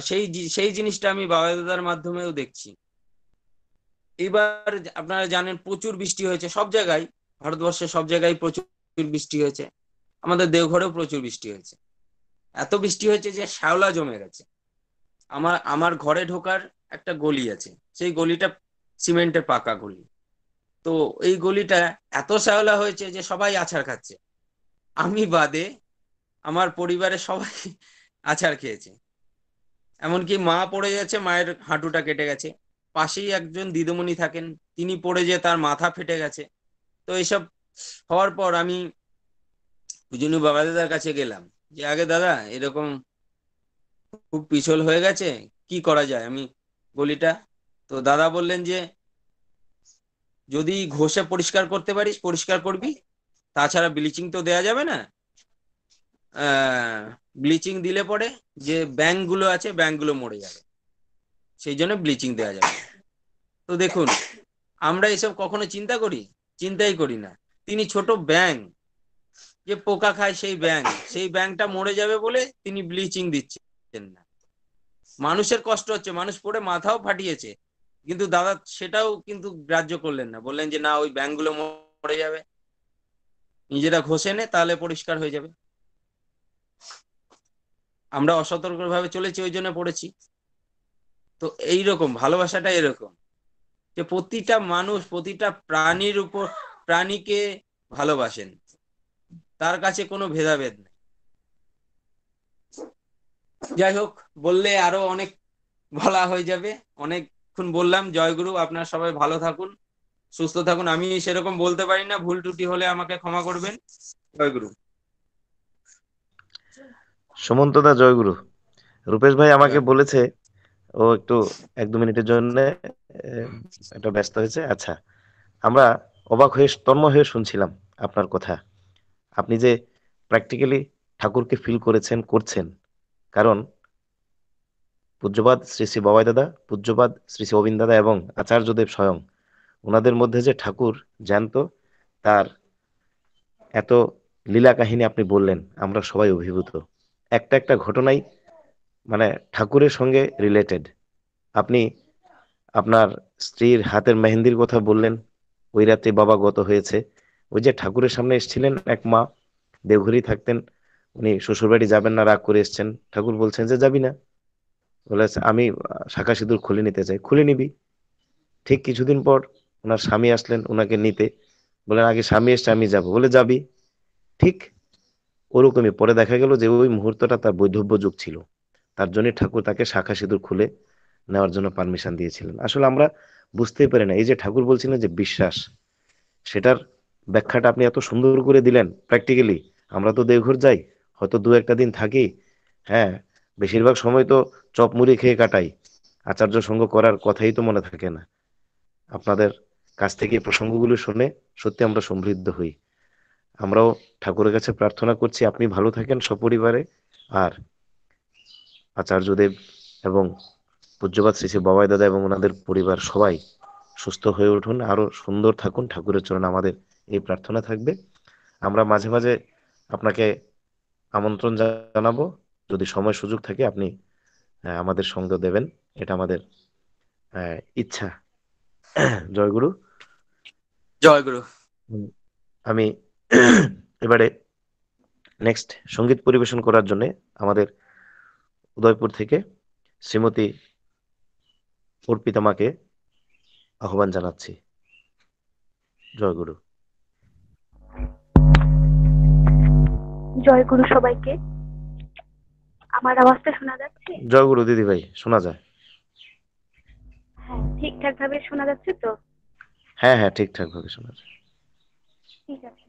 সেই জিনিসটা আমি বাবা দাদার মাধ্যমেও দেখছি। এবার আপনারা জানেন প্রচুর বৃষ্টি হয়েছে সব জায়গায়, ভারতবর্ষের সব জায়গায় প্রচুর বৃষ্টি হয়েছে, আমাদের দেওঘরেও প্রচুর বৃষ্টি হয়েছে। এত বৃষ্টি হয়েছে যে শ্যাওলা জমে গেছে। আমার ঘরে ঢোকার একটা গলি আছে, সেই গলিটা সিমেন্টের পাকা গলি। তো এই গলিটা এত শ্যাওলা হয়েছে যে সবাই আছাড় খাচ্ছে, আমি বাদে আমার পরিবারের সবাই আছাড় খেয়েছে। এমনকি মা পড়ে যাচ্ছে, মায়ের হাঁটুটা কেটে গেছে, পাশেই একজন দিদিমণি থাকেন, তিনি পড়ে যেয়ে তার মাথা ফেটে গেছে। তো এইসব হওয়ার পর আমি পূজনীয় বাবা দাদার কাছে গেলাম যে আগে দাদা এরকম খুব পিছল হয়ে গেছে, কি করা যায় আমি গলিটা। তো দাদা বললেন যে যদি ঘষে পরিষ্কার করতে পারিস পরিষ্কার করবি, তাছাড়া ব্লিচিং তো দেয়া যাবে না। ব্লিচিং দিলে পরে যে ব্যাঙগুলো আছে ব্যাঙগুলো মরে যাবে, সেই জন্য ব্লিচিং দেওয়া যাবে। তো দেখুন, আমরা এসব কখনো চিন্তা করি? চিন্তাই করি না। তিনি ছোট ব্যাঙ, যে পোকা খায় সেই ব্যাঙটা মরে যাবে বলে তিনি ব্লিচিং দিচ্ছেন না। মানুষের কষ্ট হচ্ছে, মানুষ পড়ে মাথাও ফাটিয়েছে, কিন্তু দাদা সেটাও কিন্তু গ্রাহ্য করলেন না, বললেন যে না ওই ব্যাঙগুলো মরে যাবে, নিজেরা ঘষে নে তাহলে পরিষ্কার হয়ে যাবে। আমরা অসতর্ক ভাবে চলেছি, ওই জন্য পড়েছি। তো এইরকম ভালোবাসাটা এরকম যে প্রতিটা মানুষ প্রতিটা প্রাণীর উপর প্রাণীকে ভালোবাসেন, তার কাছে কোনো ভেদাভেদ নেই। যাই হোক, বললে আরো অনেক বলা হয়ে যাবে, অনেকক্ষণ বললাম। জয়গুরু, আপনারা সবাই ভালো থাকুন, সুস্থ থাকুন। আমি সেরকম বলতে পারি না, ভুল ত্রুটি হলে আমাকে ক্ষমা করবেন। জয়গুরু। সুমন্তদা জয়গুরু। রূপেশ ভাই আমাকে জয়। বলেছে ও একটু 1-2 মিনিটের জন্য একটা ব্যস্ত হয়েছে। আচ্ছা, আমরা অবাক হয়ে তন্ময় হয়ে শুনছিলাম আপনার কথা। আপনি যে প্র্যাকটিক্যালি ঠাকুরকে ফিল করেছেন, করছেন। কারণ পূজ্যপাদ শ্রী শ্রী বাবাই দাদা, পূজ্যপাদ শ্রী শ্রী অবিন দাদা এবং আচার্যদেব স্বয়ং, ওনাদের মধ্যে যে ঠাকুর জ্যান্ত, তার এত লীলা কাহিনী আপনি বললেন, আমরা সবাই অভিভূত। একটা একটা ঘটনাই মানে ঠাকুরের সঙ্গে রিলেটেড। আপনি আপনার স্ত্রীর হাতের মেহেন্দির কথা বললেন, ওই রাত্রে বাবা গত হয়েছে। ওই যে ঠাকুরের সামনে এসেছিলেন এক মা, দেওঘরেই থাকতেন, উনি শ্বশুরবাড়ি যাবেন না, রাগ করে এসছেন। ঠাকুর বলছেন যে যাবি না, বলে আমি শাঁখা সিঁদুর খুলে নিতে চাই। খুলে নিবি। ঠিক কিছুদিন পর ওনার স্বামী আসলেন ওনাকে নিতে, বলেন আগে স্বামী এসছে আমি যাব, বলে যাবি। ঠিক ওরকমই পরে দেখা গেল যে ওই মুহূর্তটা তার বৈধব্য যুগ ছিল, তার জন্য ঠাকুর তাকে শাঁখা সিঁদুর খুলে নেওয়ার জন্য পারমিশন দিয়েছিলেন। আসলে আমরা বুঝতেই পারি না, এই যে ঠাকুর বলছিলেন যে বিশ্বাস, সেটার ব্যাখ্যাটা আপনি এত সুন্দর করে দিলেন প্র্যাকটিক্যালি। আমরা তো দেওঘর যাই, হয়তো 2-1টা দিন থাকি, হ্যাঁ, বেশিরভাগ সময় তো চপ মুড়ি খেয়ে কাটাই, আচার্য সঙ্গ করার কথাই তো মনে থাকে না। আপনাদের কাছ থেকে এই প্রসঙ্গগুলো শুনে সত্যি আমরা সমৃদ্ধ হই। আমরাও ঠাকুরের কাছে প্রার্থনা করছি আপনি ভালো থাকেন সপরিবারে, আর আচার্যদেব এবং পূজ্যপাত শ্রী শ্রী বাবাই দাদা এবং ওনাদের পরিবার সবাই সুস্থ হয়ে উঠুন, আরো সুন্দর থাকুন। ঠাকুরের চরণে আমাদের এই প্রার্থনা থাকবে। আমরা মাঝে মাঝে আপনাকে আমন্ত্রণ জানাবো, যদি সময় সুযোগ থাকে আপনি আমাদের সঙ্গ দেবেন, এটা আমাদের ইচ্ছা। জয়গুরু। জয়গুরু। আমি এবারে নেক্সট সঙ্গীত পরিবেশন করার জন্য আমাদের উদয়পুর থেকে শ্রীমতী অর্পিতামাকে আহ্বান জানাচ্ছি। জয়গুরু। জয়গুরু সবাইকে। আমার আওয়াজটা শোনা যাচ্ছে? জয়গুরু দিদি ভাই, শোনা যায়। হ্যাঁ, ঠিকঠাক ভাবে শোনা যাচ্ছে তো? হ্যাঁ হ্যাঁ, ঠিকঠাক ভাবে শোনা যায়। ঠিক আছে।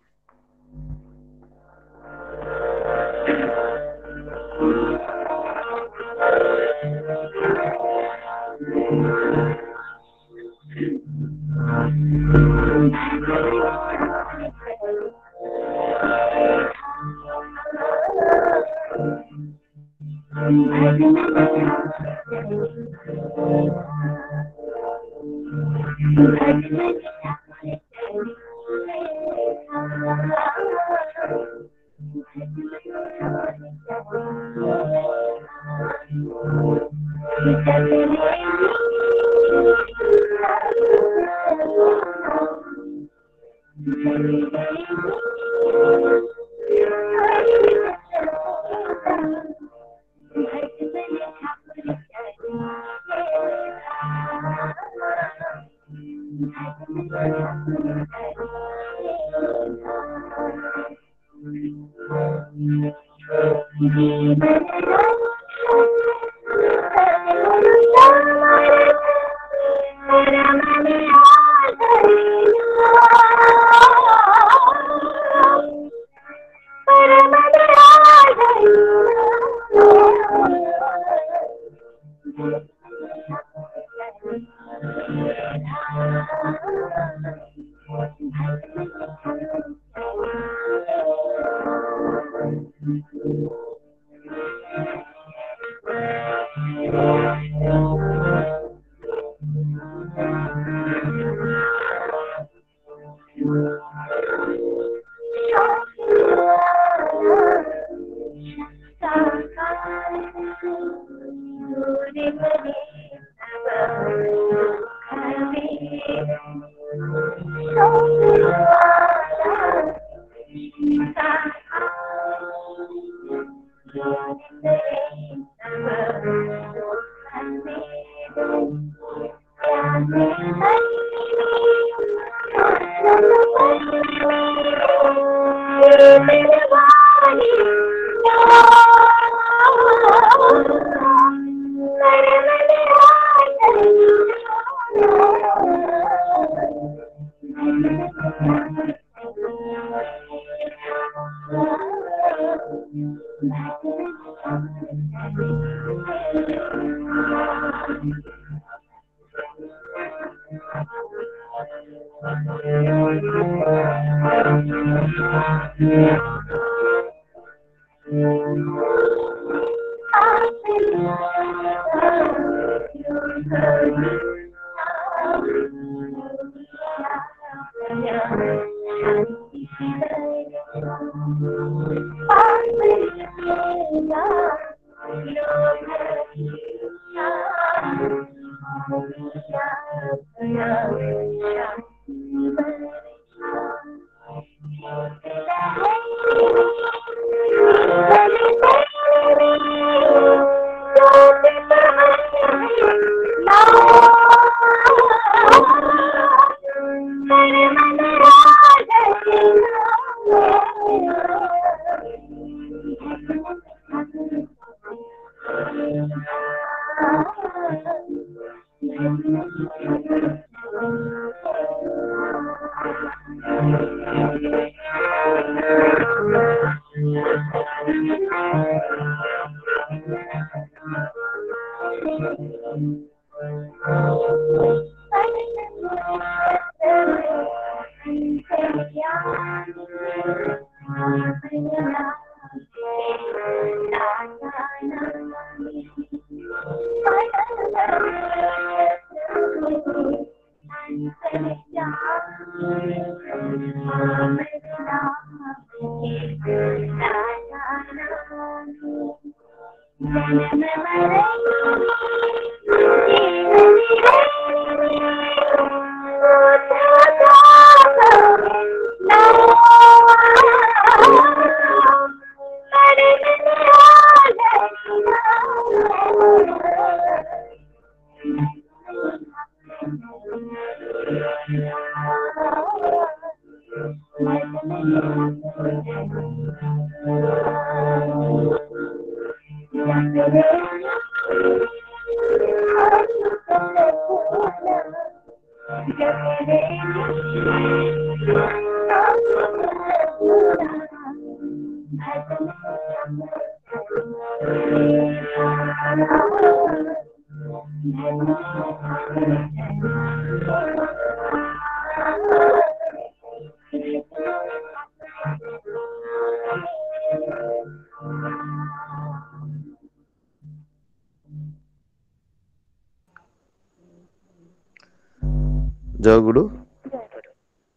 জয়গুরু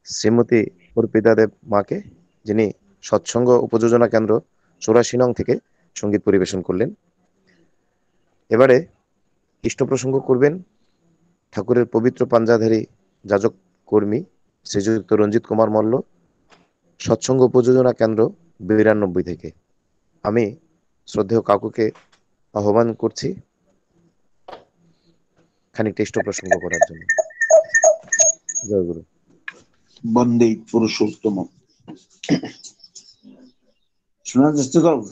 শ্রীমতী অর্পিতা দেব মাকে, যিনি সৎসঙ্গ উপযোজনা কেন্দ্র 84 নং থেকে সঙ্গীত পরিবেশন করলেন। এবারে ইষ্ট প্রসঙ্গ করবেন ঠাকুরের পবিত্র পাঞ্জাধারী যাজক কর্মী শ্রীযুক্ত রঞ্জিত কুমার মল্ল, সৎসঙ্গ উপযোজনা কেন্দ্র 92 থেকে। আমি শ্রদ্ধেয় কাকুকে আহ্বান করছি খানিকটা ইষ্ট প্রসঙ্গ করার জন্য। জয়গুরু। বন্দে পুরুষোত্তম। শোনা যাচ্ছে কাকু?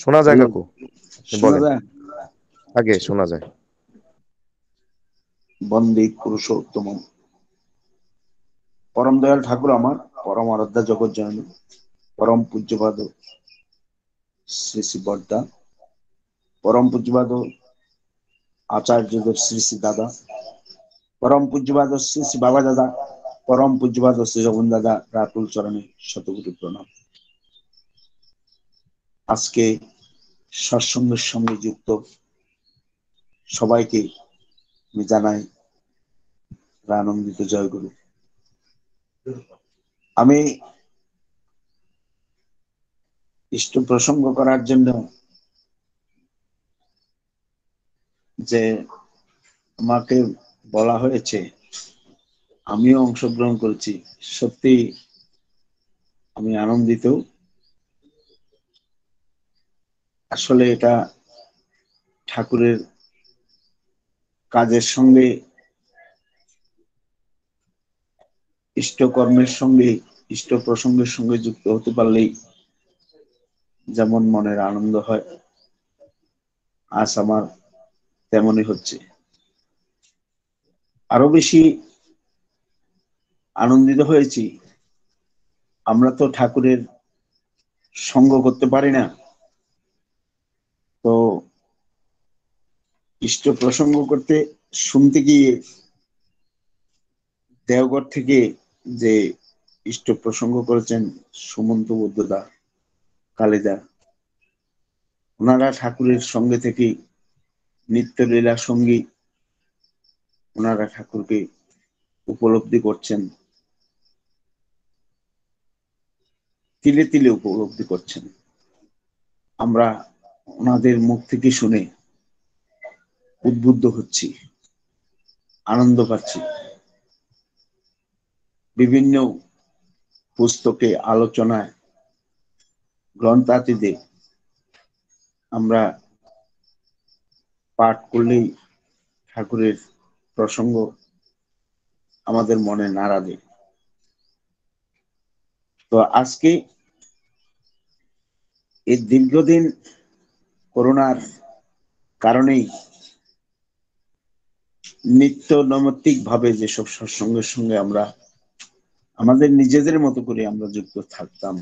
শোনা যায় কাকু, শোনা বলেন। যায়? আগে শোনা যায়। বন্দে পুরুষোত্তম। পরম দয়াল ঠাকুর আমার, পরম আরাধ্যা জগৎ জননী, পরম পূজ্যপাদ শ্রী শ্রী বর্দা, পরম পূজ্যপাদ আচার্যদের শ্রী শ্রী দাদা, পরম পূজ্যপাদ শ্রী শ্রী বাবা দাদা, পরম পূজ্যপাদ শ্রী জগন দাদা রাতুল চরণে শতকোটি প্রণাম। আজকে সৎসঙ্গের সঙ্গে যুক্ত সবাইকে আমি জানাই আনন্দিত জয়গুরু। আমি ইষ্ট প্রসঙ্গ করার জন্য যে আমাকে বলা হয়েছে, আমিও অংশগ্রহণ করেছি, সত্যি আমি আনন্দিত। আসলে এটা ঠাকুরের কাজের সঙ্গে, ইষ্টকর্মের সঙ্গে, ইষ্ট প্রসঙ্গের সঙ্গে যুক্ত হতে পারলেই যেমন মনের আনন্দ হয়, আজ আমার তেমনই হচ্ছে। আরো বেশি আনন্দিত হয়েছি, আমরা তো ঠাকুরের সঙ্গ করতে পারি না, তো ইষ্ট প্রসঙ্গ করতে শুনতে গিয়ে দেওঘর থেকে যে ইষ্ট প্রসঙ্গ করেছেন সুমন্ত বুদ্ধদা, কালিদা, ওনারা ঠাকুরের সঙ্গে থেকে নিত্য লীলা সঙ্গী, ওনারা ঠাকুরকে উপলব্ধি করছেন, তিলে তিলে উপলব্ধি করছেন। আমরা ওনাদের মুখ থেকে শুনে উদ্বুদ্ধ হচ্ছি, আনন্দ পাচ্ছি। বিভিন্ন পুস্তকে, আলোচনায়, গ্রন্থাদিতে আমরা পাঠ করলেই ঠাকুরের প্রসঙ্গ আমাদের মনে নাড়া দেয়। তো আজকে এই দীর্ঘদিন করোনার কারণেই নিত্য নৈমিত্তিক ভাবে যেসব সৎসঙ্গের সঙ্গে আমরা আমাদের নিজেদের মতো করে আমরা যুক্ত থাকতাম,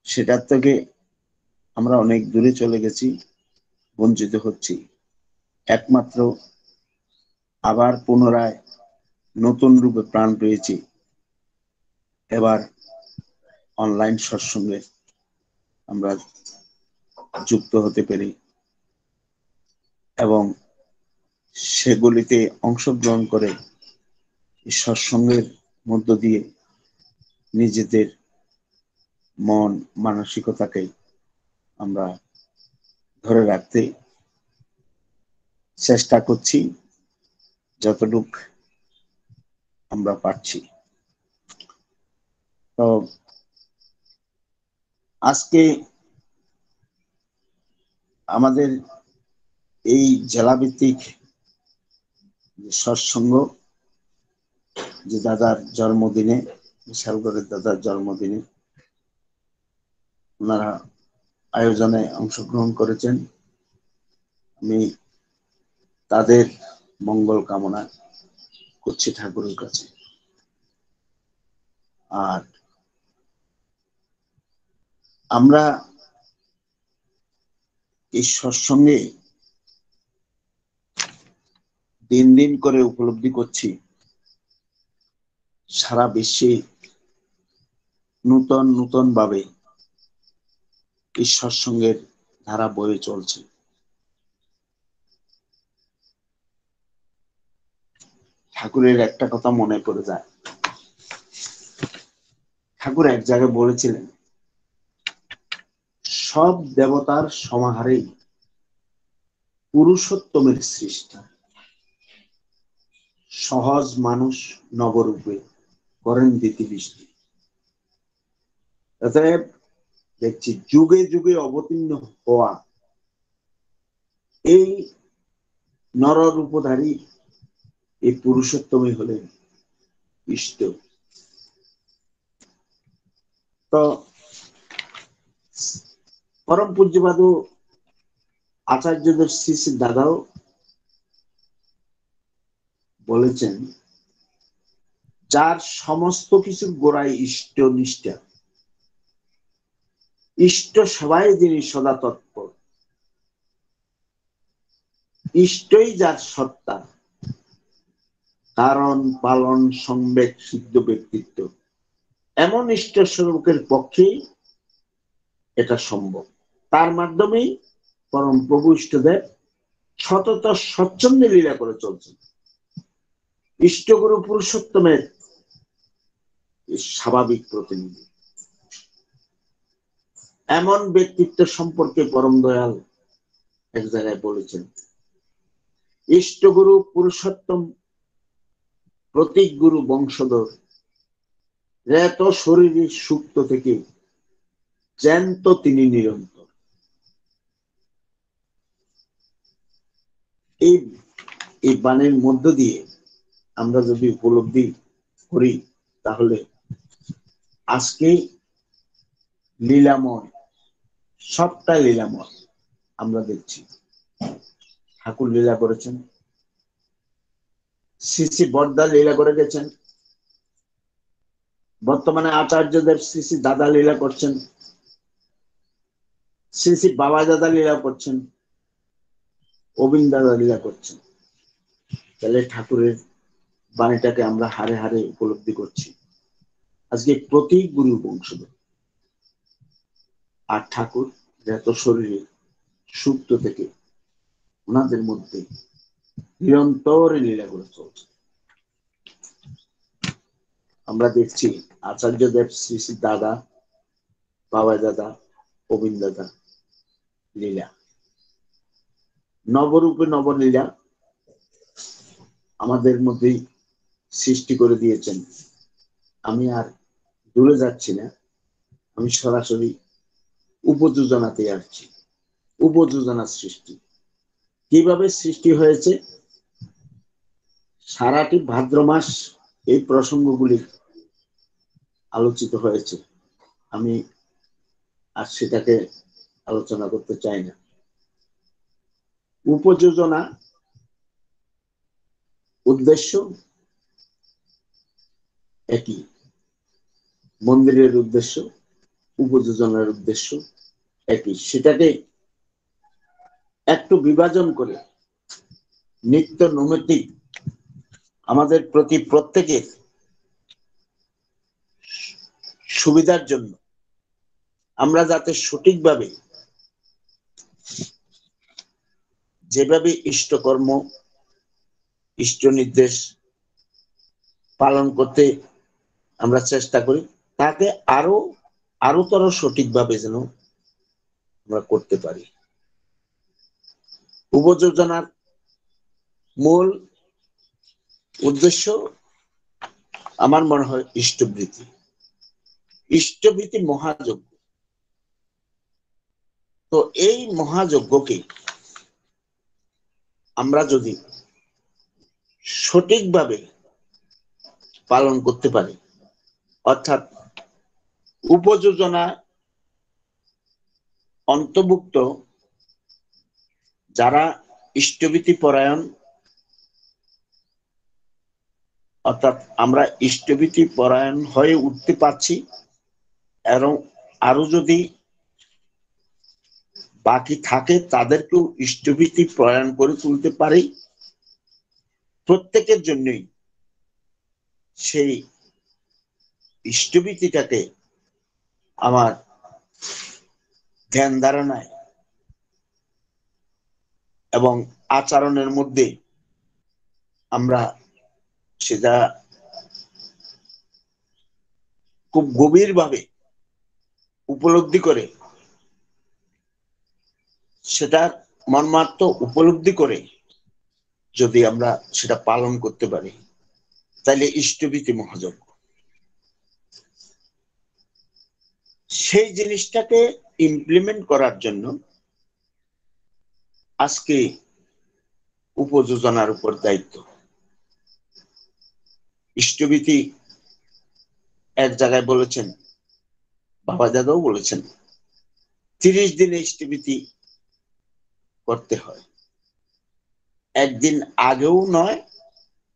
সেটার থেকে আমরা অনেক দূরে চলে গেছি, বঞ্চিত হচ্ছি। একমাত্র আবার পুনরায় নতুন রূপে প্রাণ পেয়েছি, এবার অনলাইন সৎসঙ্গে আমরা যুক্ত হতে পারি এবং সেগুলিতে অংশগ্রহণ করে সৎসঙ্গের মধ্য দিয়ে নিজেদের মন মানসিকতাকে আমরা ধরে রাখতে চেষ্টা করছি যতটুকু আমরা পারছি। তো আজকে আমাদের এই জেলাভিত্তিক সৎসঙ্গ, যে দাদার জন্মদিনে, বিশালগড়ের দাদার জন্মদিনে ওনারা আয়োজনে অংশগ্রহণ করেছেন, আমি তাদের মঙ্গল কামনা করছি ঠাকুরের কাছে। আর আমরা এই সৎসঙ্গে দিন দিন করে উপলব্ধি করছি সারা বিশ্বে নূতন নূতন ভাবে এই সৎসঙ্গের ধারা বয়ে চলছে। ঠাকুরের একটা কথা মনে পড়ে যায়, ঠাকুর এক জায়গায় বলেছিলেন, সব দেবতার সমাহারেই পুরুষোত্তমের সৃষ্টি, সহজ মানুষ নবরূপে করেন দিতি বৃষ্টি। অতএব দেখছি যুগে যুগে অবতীর্ণ হওয়া এই নররূপধারী এই পুরুষোত্তমই হলেন ইষ্ট। তো পরম পূজ্যপাদ আচার্যদের শ্রী শ্রী দাদাও বলেছেন, যার সমস্ত কিছুর গোড়ায় ইষ্ট নিষ্ঠা, ইষ্ট সবাই যিনি সদা তৎপর, ইষ্টই যার সত্তা, কারণ পালন সংবেগ সিদ্ধ ব্যক্তিত্ব, এমন ইষ্ট স্বরূপের পক্ষেই এটা সম্ভব। তার মাধ্যমেই পরম প্রভু ইষ্টদেব সতত স্বচ্ছন্দে লীলা করে চলছেন। ইষ্টগুরু পুরুষোত্তমের স্বাভাবিক প্রতিনিধি। এমন ব্যক্তিত্ব সম্পর্কে পরম দয়াল এক জায়গায় বলেছেন, ইষ্টগুরু পুরুষোত্তম প্রতীক গুরু বংশধর, রেত শরীরের সুপ্ত থেকে জ্যান্ত তিনি নিরন্তর। এই বাণীর মধ্য দিয়ে আমরা যদি উপলব্ধি করি, তাহলে আজকে লীলাময়, সবটা লীলাময়। আমরা দেখছি ঠাকুর লীলা করেছেন, শ্রী শ্রী বড়দা লীলা করে গেছেন, বর্তমানে আচার্যদেব শ্রী শ্রী দাদা লীলা করছেন, শ্রী শ্রী বাবা দাদা লীলা করছেন, অবিন দাদা লীলা করছেন। তাহলে ঠাকুরের বাণীটাকে আমরা হারে হারে উপলব্ধি করছি। আজকে প্রতীক গুরু বংশধর, আর ঠাকুর যত শরীরে সুপ্ত থেকে ওনাদের মধ্যে নিরন্তর লীলা করে চলছে। আমরা দেখছি আচার্যদেব শ্রী শ্রী দাদা, বাবা দাদা, অবিন দাদা লীলা, নবরূপে নবলীলা আমাদের মধ্যেই সৃষ্টি করে দিয়েছেন। আমি আর দূরে যাচ্ছি না, আমি সরাসরি উপযোজনাতে আসছি। উপযোজনা সৃষ্টি কিভাবে সৃষ্টি হয়েছে, সারাটি ভাদ্র মাস এই প্রসঙ্গগুলি আলোচিত হয়েছে। আমি আর সেটাকে আলোচনা করতে চাই না। উপযোজনা উদ্দেশ্য একই, মন্দিরের উদ্দেশ্য, উপযোজনার উদ্দেশ্য একই। সেটাকে একটু বিভাজন করে নিত্য নৈমিত্তিক আমাদের প্রতি প্রত্যেকের সুবিধার জন্য আমরা যাতে সঠিকভাবে যেভাবে ইষ্টকর্ম, ইষ্ট নির্দেশ পালন করতে আমরা চেষ্টা করি, তাকে আরোতর সঠিকভাবে যেন আমরা করতে পারি। উপযোজনার মূল উদ্দেশ্য আমার মনে হয় ইষ্টবৃত্তি। ইষ্টবৃত্তি মহাযজ্ঞ। তো এই মহাযজ্ঞকে আমরা যদি সঠিকভাবে পালন করতে পারি, অর্থাৎ উপযোজনা অন্তর্ভুক্ত যারা ইষ্টবৃত্তি পরায়ণ, অর্থাৎ আমরা ইষ্টবৃত্তি পরায়ণ হয়ে উঠতে পারছি, এবং আরো যদি বাকি থাকে তাদেরকেও ইষ্টবৃত্তি পরায়ণ করে তুলতে পারি, প্রত্যেকের জন্যই সেই ইষ্টবৃত্তিটাকে আমার ধ্যান ধারণায় এবং আচরণের মধ্যে আমরা সেটা খুব গভীরভাবে উপলব্ধি করে, সেটা মর্মার্থ উপলব্ধি করে যদি আমরা সেটা পালন করতে পারি, তাহলে ইষ্টবৃত্তি মহাযজ্ঞ। সেই জিনিসটাকে ইমপ্লিমেন্ট করার জন্য আজকে উপযোজনার উপর দায়িত্ব। ইষ্টবৃত্তি এক জায়গায় বলেছেন, বাবা দাদাও বলেছেন, 30 দিনে ইষ্টবৃত্তি করতে হয়। একদিন আগেও নয়,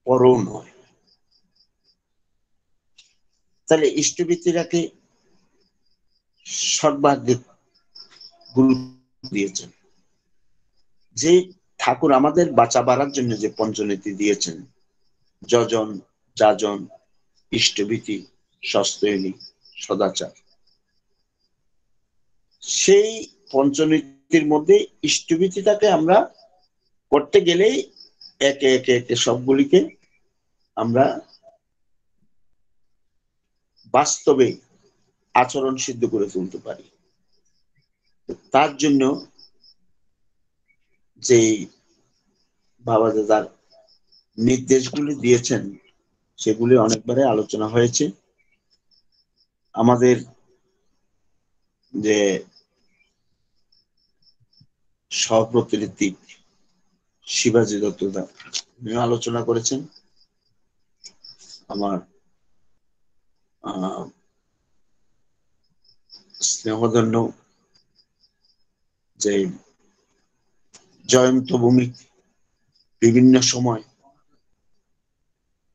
পরেও নয়। তাহলে ইষ্টবৃত্তিটাকে সর্বাধিক গুরুত্ব দিয়েছেন। যে ঠাকুর আমাদের বাঁচা বাড়ার জন্য যে পঞ্চনীতি দিয়েছেন, যজন, যাজন, ইষ্টভীতি, সস্তয়নী, সদাচার, সেই পঞ্চনীতির মধ্যে ইষ্টভীতিটাকে আমরা করতে গেলেই একে একে একে সবগুলিকে আমরা বাস্তবে আচরণ সিদ্ধ করে তুলতে পারি। তার জন্য যে বাবা দাদার নির্দেশগুলি দিয়েছেন সেগুলি অনেকবারে আলোচনা হয়েছে। আমাদের যে সহপ্রতিনিধি শিবাজী দত্তদা আলোচনা করেছেন, আমার স্নেহধন্য যে জয়ন্ত ভূমি বিভিন্ন সময়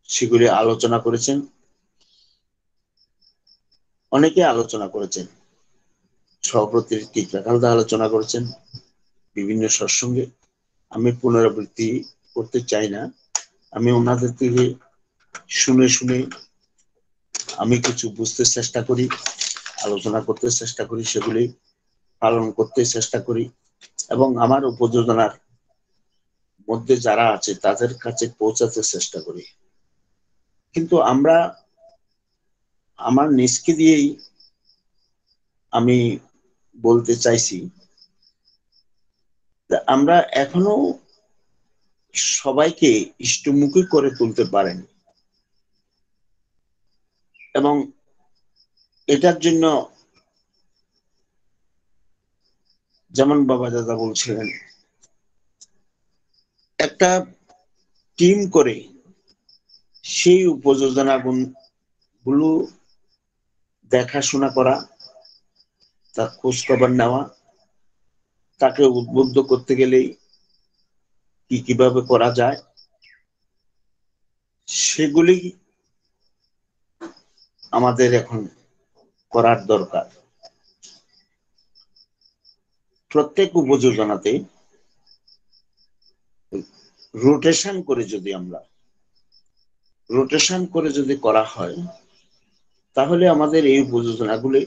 সেগুলি আলোচনা করেছেন, অনেকে আলোচনা করেছেন, সহপ্রতিনিধি রাখালদা আলোচনা করেছেন বিভিন্ন সৎসঙ্গে। আমি পুনরাবৃত্তি করতে চাই না, আমি ওনাদের থেকে শুনে শুনে আমি কিছু বুঝতে চেষ্টা করি, আলোচনা করতে চেষ্টা করি, সেগুলি পালন করতে চেষ্টা করি এবং আমার উপযোজনার মধ্যে যারা আছে তাদের কাছে পৌঁছাতে চেষ্টা করি। কিন্তু আমরা আমার নিজকে দিয়েই আমি বলতে চাইছি, আমরা এখনো সবাইকে ইষ্টমুখী করে তুলতে পারেন এবং এটার জন্য যেমন বাবা দাদা বলছিলেন, একটা টিম করে সেই উপযোজনা গুলো দেখাশোনা করা, তার খোঁজ খবর নেওয়া, তাকে উদ্বুদ্ধ করতে গেলেই কিভাবে করা যায় সেগুলি আমাদের এখন করার দরকার। প্রত্যেক উপযোজনাতে রোটেশন করে যদি করা হয় তাহলে আমাদের এই উপযোজনাগুলি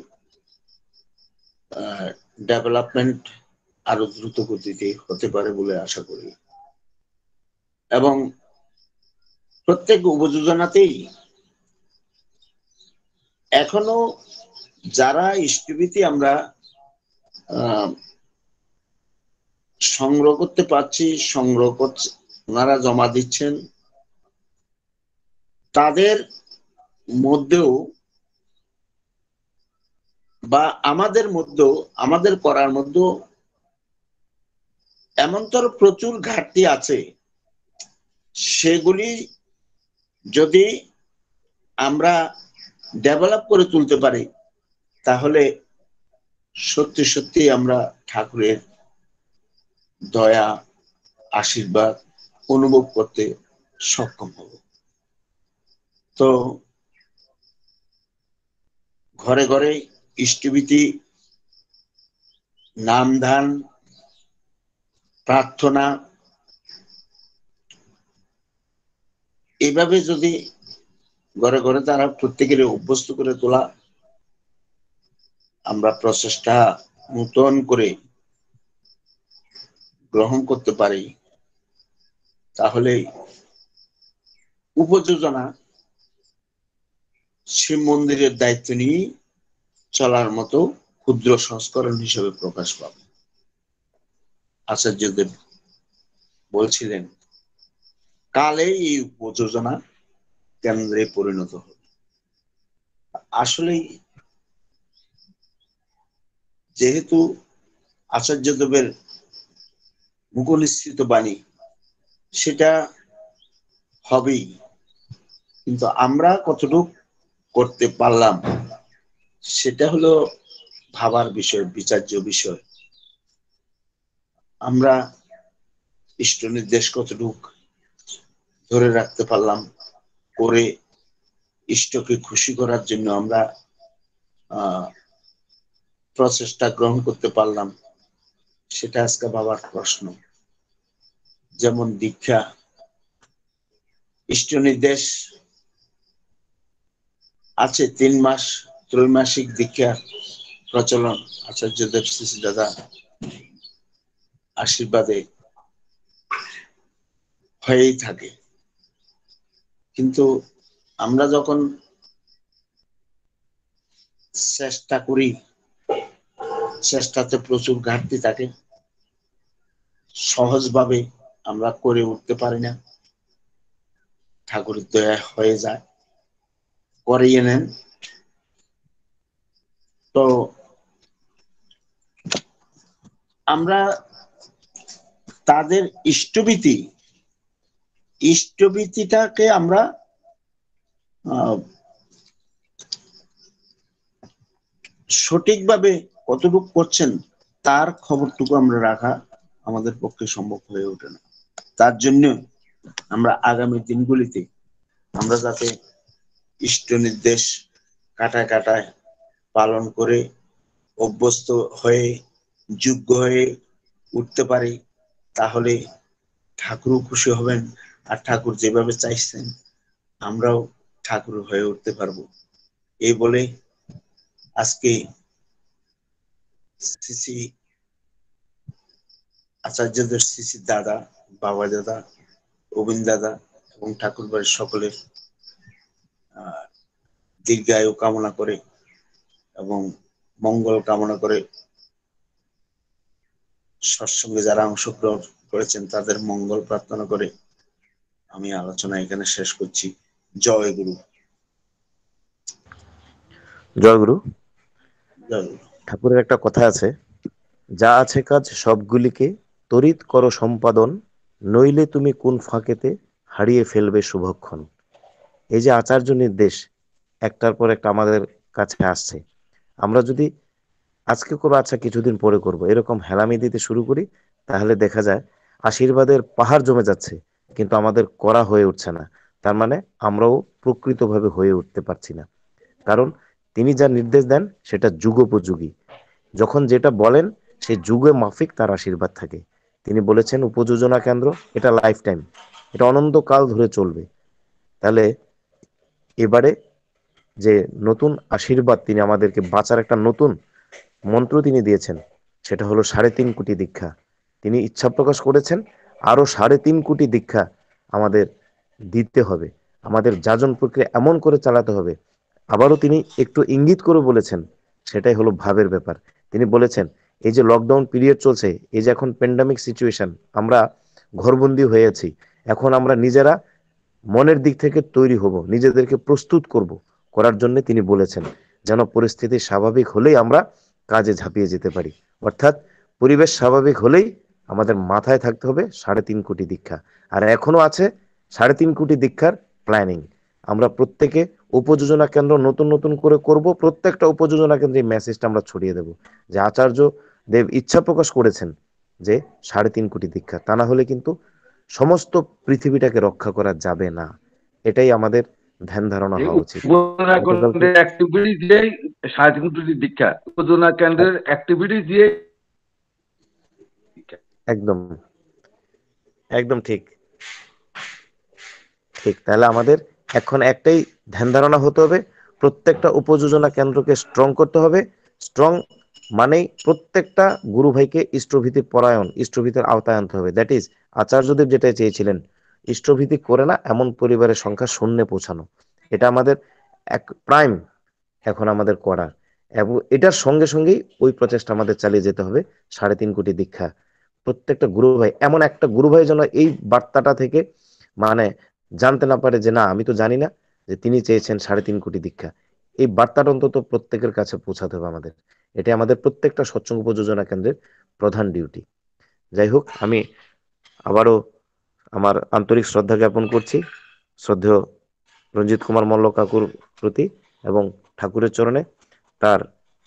ডেভেলপমেন্ট আরো দ্রুত গতিতে হতে পারে বলে আশা করি। এবং প্রত্যেক উপযোজনাতেই এখনো যারা ইষ্টভীতি আমরা সংগ্রহ করতে পারছি, ওনারা জমা দিচ্ছেন, তাদের মধ্যেও বা আমাদের মধ্যেও, আমাদের করার মধ্যেও এমনতর প্রচুর ঘাটতি আছে, সেগুলি যদি আমরা ডেভেলপ করে তুলতে পারি তাহলে সত্যি সত্যি আমরা ঠাকুরের দয়া, আশীর্বাদ অনুভব করতে সক্ষম হব। তো ঘরে ঘরে ইষ্টভীতি, নাম ধান, প্রার্থনা, এইভাবে যদি ঘরে ঘরে তারা প্রত্যেকের অভ্যস্ত করে তোলা, আমরা প্রচেষ্টা নূতন করে গ্রহণ করতে পারি, তাহলে উপযোজনা শিব মন্দিরের দায়িত্ব নিয়ে চলার মতো ক্ষুদ্র সংস্করণ হিসেবে প্রকাশ পাবে। আচার্যদেব বলছিলেন, কালে এই উপযোজনা কেন্দ্রে পরিণত হবে। আসলেই যেহেতু আচার্যদেবের মুখনিসৃত বাণী, সেটা হবেই, কিন্তু আমরা কতটুকু করতে পারলাম সেটা হলো ভাবার বিষয়, বিচার্য বিষয়। আমরা ইষ্ট নির্দেশ কতটুকু ধরে রাখতে পারলাম, করে ইষ্টকে খুশি করার জন্য আমরা প্রচেষ্টা গ্রহণ করতে পারলাম, সেটা আজকে বাবার প্রশ্ন। যেমন দীক্ষা, ইষ্ট নির্দেশ আছে, 3 মাস ত্রৈমাসিক দীক্ষা প্রচলন আচার্যদেব শ্রী শ্রী দাদা আশীর্বাদে হয়েই থাকে। কিন্তু আমরা যখন চেষ্টা করি, চেষ্টাতে প্রচুর ঘাটতি থাকে, সহজভাবে আমরা করে উঠতে পারি না। ঠাকুরের দয়া হয়ে যায়, করিয়ে নেন। তো আমরা তাদের ইষ্টভীতিটাকে আমরা সঠিকভাবে কতটুকু করছেন তার খবরটুকু আমরা রাখা আমাদের পক্ষে সম্ভব হয়ে ওঠে না। তার জন্য আমরা আগামী দিনগুলিতে আমরা যাতে ইষ্ট নির্দেশ কাটায় কাটায় পালন করে অভ্যস্ত হয়ে যোগ্য হয়ে উঠতে পারি, তাহলে ঠাকুরও খুশি হবেন, আর ঠাকুর যেভাবে চাইছেন আমরাও ঠাকুর হয়ে উঠতে পারবো। এই বলে আজকে শ্রী আচার্যদের শ্রী দাদা, বাবা দাদা, অবিন দাদা এবং ঠাকুর বাড়ির সকলের দীর্ঘায়ু কামনা করে এবং মঙ্গল কামনা করে সৎসঙ্গে যারা অংশগ্রহণ করেছেন তাদের মঙ্গল প্রার্থনা করে আমি আলোচনা এখানে শেষ করছি। জয় গুরু। জয় গুরু। জয় গুরু। ঠাকুরের একটা কথা আছে, যা আছে কাজ সবগুলিকে তড়িৎ করো সম্পাদন, নইলে তুমি কোন ফাঁকেতে হারিয়ে ফেলবে শুভক্ষণ। এই যে আচার্য নির্দেশ একটার পর একটা আমাদের কাছে আসছে, আমরা যদি আজকে করবো, আচ্ছা কিছুদিন পরে করব, এরকম হেলামি দিতে শুরু করি, তাহলে দেখা যায় আশীর্বাদের পাহাড় জমে যাচ্ছে, কিন্তু আমাদের করা হয়ে উঠছে না। তার মানে আমরাও প্রকৃতভাবে হয়ে উঠতে পারছি না। কারণ তিনি যা নির্দেশ দেন সেটা যুগোপযোগী। যখন যেটা বলেন সেই যুগে মাফিক তার আশীর্বাদ থাকে। তিনি বলেছেন উপযোজনা কেন্দ্র, এটা লাইফ টাইম, এটা অনন্তকাল ধরে চলবে। তাহলে এবারে যে নতুন আশীর্বাদ তিনি আমাদেরকে বাঁচার একটা নতুন মন্ত্র তিনি দিয়েছেন, সেটা হলো 3.5 কোটি দীক্ষা। তিনি ইচ্ছা প্রকাশ করেছেন আরো 3.5 কোটি দীক্ষা আমাদের দিতে হবে, আমাদের যাজন প্রক্রিয়া এমন করে চালাতে হবে। আবারও তিনি একটু ইঙ্গিত করে বলেছেন, সেটাই হলো ভাবের ব্যাপার। তিনি বলেছেন এই যে লকডাউন পিরিয়ড চলছে, এই যে এখন প্যান্ডামিক সিচুয়েশন, আমরা ঘরবন্দি হয়ে আছি, এখন আমরা নিজেরা মনের দিক থেকে তৈরি হব, নিজেদেরকে প্রস্তুত করার জন্য তিনি বলেছেন, যেন পরিস্থিতি স্বাভাবিক হলেই আমরা কাজে ঝাঁপিয়ে যেতে পারি। অর্থাৎ পরিবেশ স্বাভাবিক হলেই আমাদের মাথায় থাকতে হবে 3.5 কোটি দীক্ষা। আর এখনো আছে 3.5 কোটি দীক্ষার প্ল্যানিং। আমরা প্রত্যেকে উপযোজনা কেন্দ্র নতুন নতুন করে করব, প্রত্যেকটা উপযোজনা কেন্দ্রে মেসেজটা আমরা ছড়িয়ে দেব যে আচার্য দেব ইচ্ছা প্রকাশ করেছেন যে 3.5 কোটি দীক্ষা। তা না হলে কিন্তু সমস্ত পৃথিবীটাকে রক্ষা করা যাবে না। এটাই আমাদের ধ্যান ধারণা হওয়া উচিত। উপযোজনা কেন্দ্রের অ্যাক্টিভিটি দিয়ে 3.5 কোটি দীক্ষা, উপযোজনা কেন্দ্রের অ্যাক্টিভিটি দিয়ে একদম একদম ঠিক ঠিক। তাহলে আমাদের এখন একটাই ধ্যান ধারণা হতে হবে, প্রত্যেকটা উপযোজনা কেন্দ্রকে স্ট্রং করতে হবে। স্ট্রং মানেই প্রত্যেকটা গুরু ভাইকে ইষ্টভীতি পরায়ণ, ইষ্টভীতির আওতায় আনতে হবে। দ্যাট ইজ আচার্যদেব যেটা চেয়েছিলেন, ইষ্টভীতি করে না এমন পরিবারের সংখ্যা শূন্যে পৌঁছানো। এটা আমাদের এক প্রাইম এখন আমাদের করার, এবং এটার সঙ্গে সঙ্গেই ওই প্রচেষ্টা আমাদের চালিয়ে যেতে হবে। 3.5 কোটি দীক্ষা প্রত্যেকটা গুরু ভাই, এমন একটা গুরু ভাই যেন এই বার্তাটা থেকে মানে জানতে না পারে যে না আমি তো জানি না যে তিনি চেয়েছেন 3.5 কোটি দীক্ষা। এই বার্তাটা অন্তত প্রত্যেকের কাছে পৌঁছাতে হবে আমাদের। এটা আমাদের প্রত্যেকটা সৎসঙ্গ উপযোজনা কেন্দ্রের প্রধান ডিউটি। যাই হোক, আমি আবারও আমার আন্তরিক শ্রদ্ধা জ্ঞাপন করছি শ্রদ্ধেয় রঞ্জিত কুমার মল্ল কাকুর প্রতি এবং ঠাকুরের চরণে,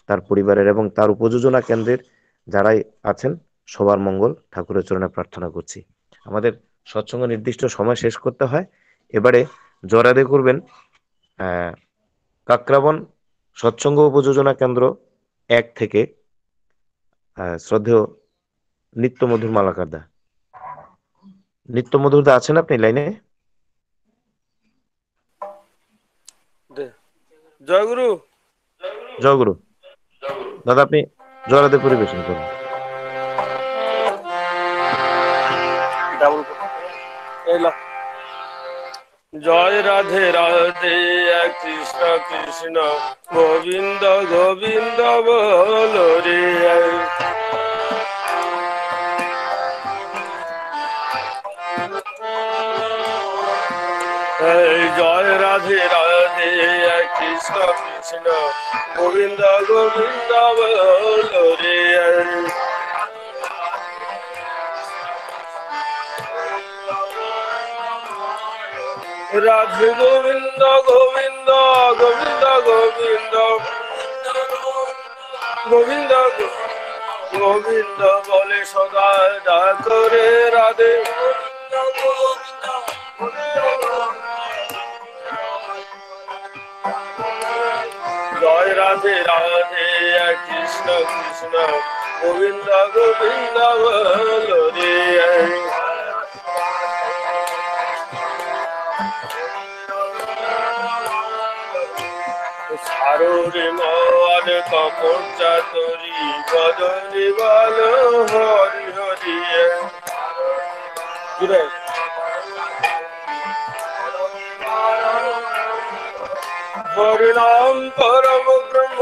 তার পরিবারের এবং তার উপযোজনা কেন্দ্রের যারাই আছেন সবার মঙ্গল ঠাকুরের চরণে প্রার্থনা করছি। আমাদের সৎসঙ্গ নির্দিষ্ট সময় শেষ করতে হয়। এবারে জরাদে করবেন কাকরাবন সৎসঙ্গ উপযোজনা কেন্দ্র 1 থেকে শ্রদ্ধেয় নিত্য মধুর মালাকার দা। নিত্য মধুরদা আছেন আপনি লাইনে? জয়গুরু। জয়গুরু দাদা, আপনি জয়রাধে পরিবেশন করুন। জয় রাধে রাধে কৃষ্ণ কৃষ্ণ গোবিন্দ গোবিন্দ বল রে। জয় রাধে রাধে কৃষ্ণ কৃষ্ণ গোবিন্দ গোবিন্দ বল রে। রাধে গোবিন্দ গোবিন্দ গোবিন্দ গোবিন্দ গোবিন্দ গোবিন্দ বলে সদা ডাকরে রাধে। জয় রাধে রাধে কৃষ্ণ কৃষ্ণ গোবিন্দ গোবিন্দ বল রে। সারোরে মন কপট চাতরি বদনি বল হরি হরি। হরি নাম পরম ব্রহ্ম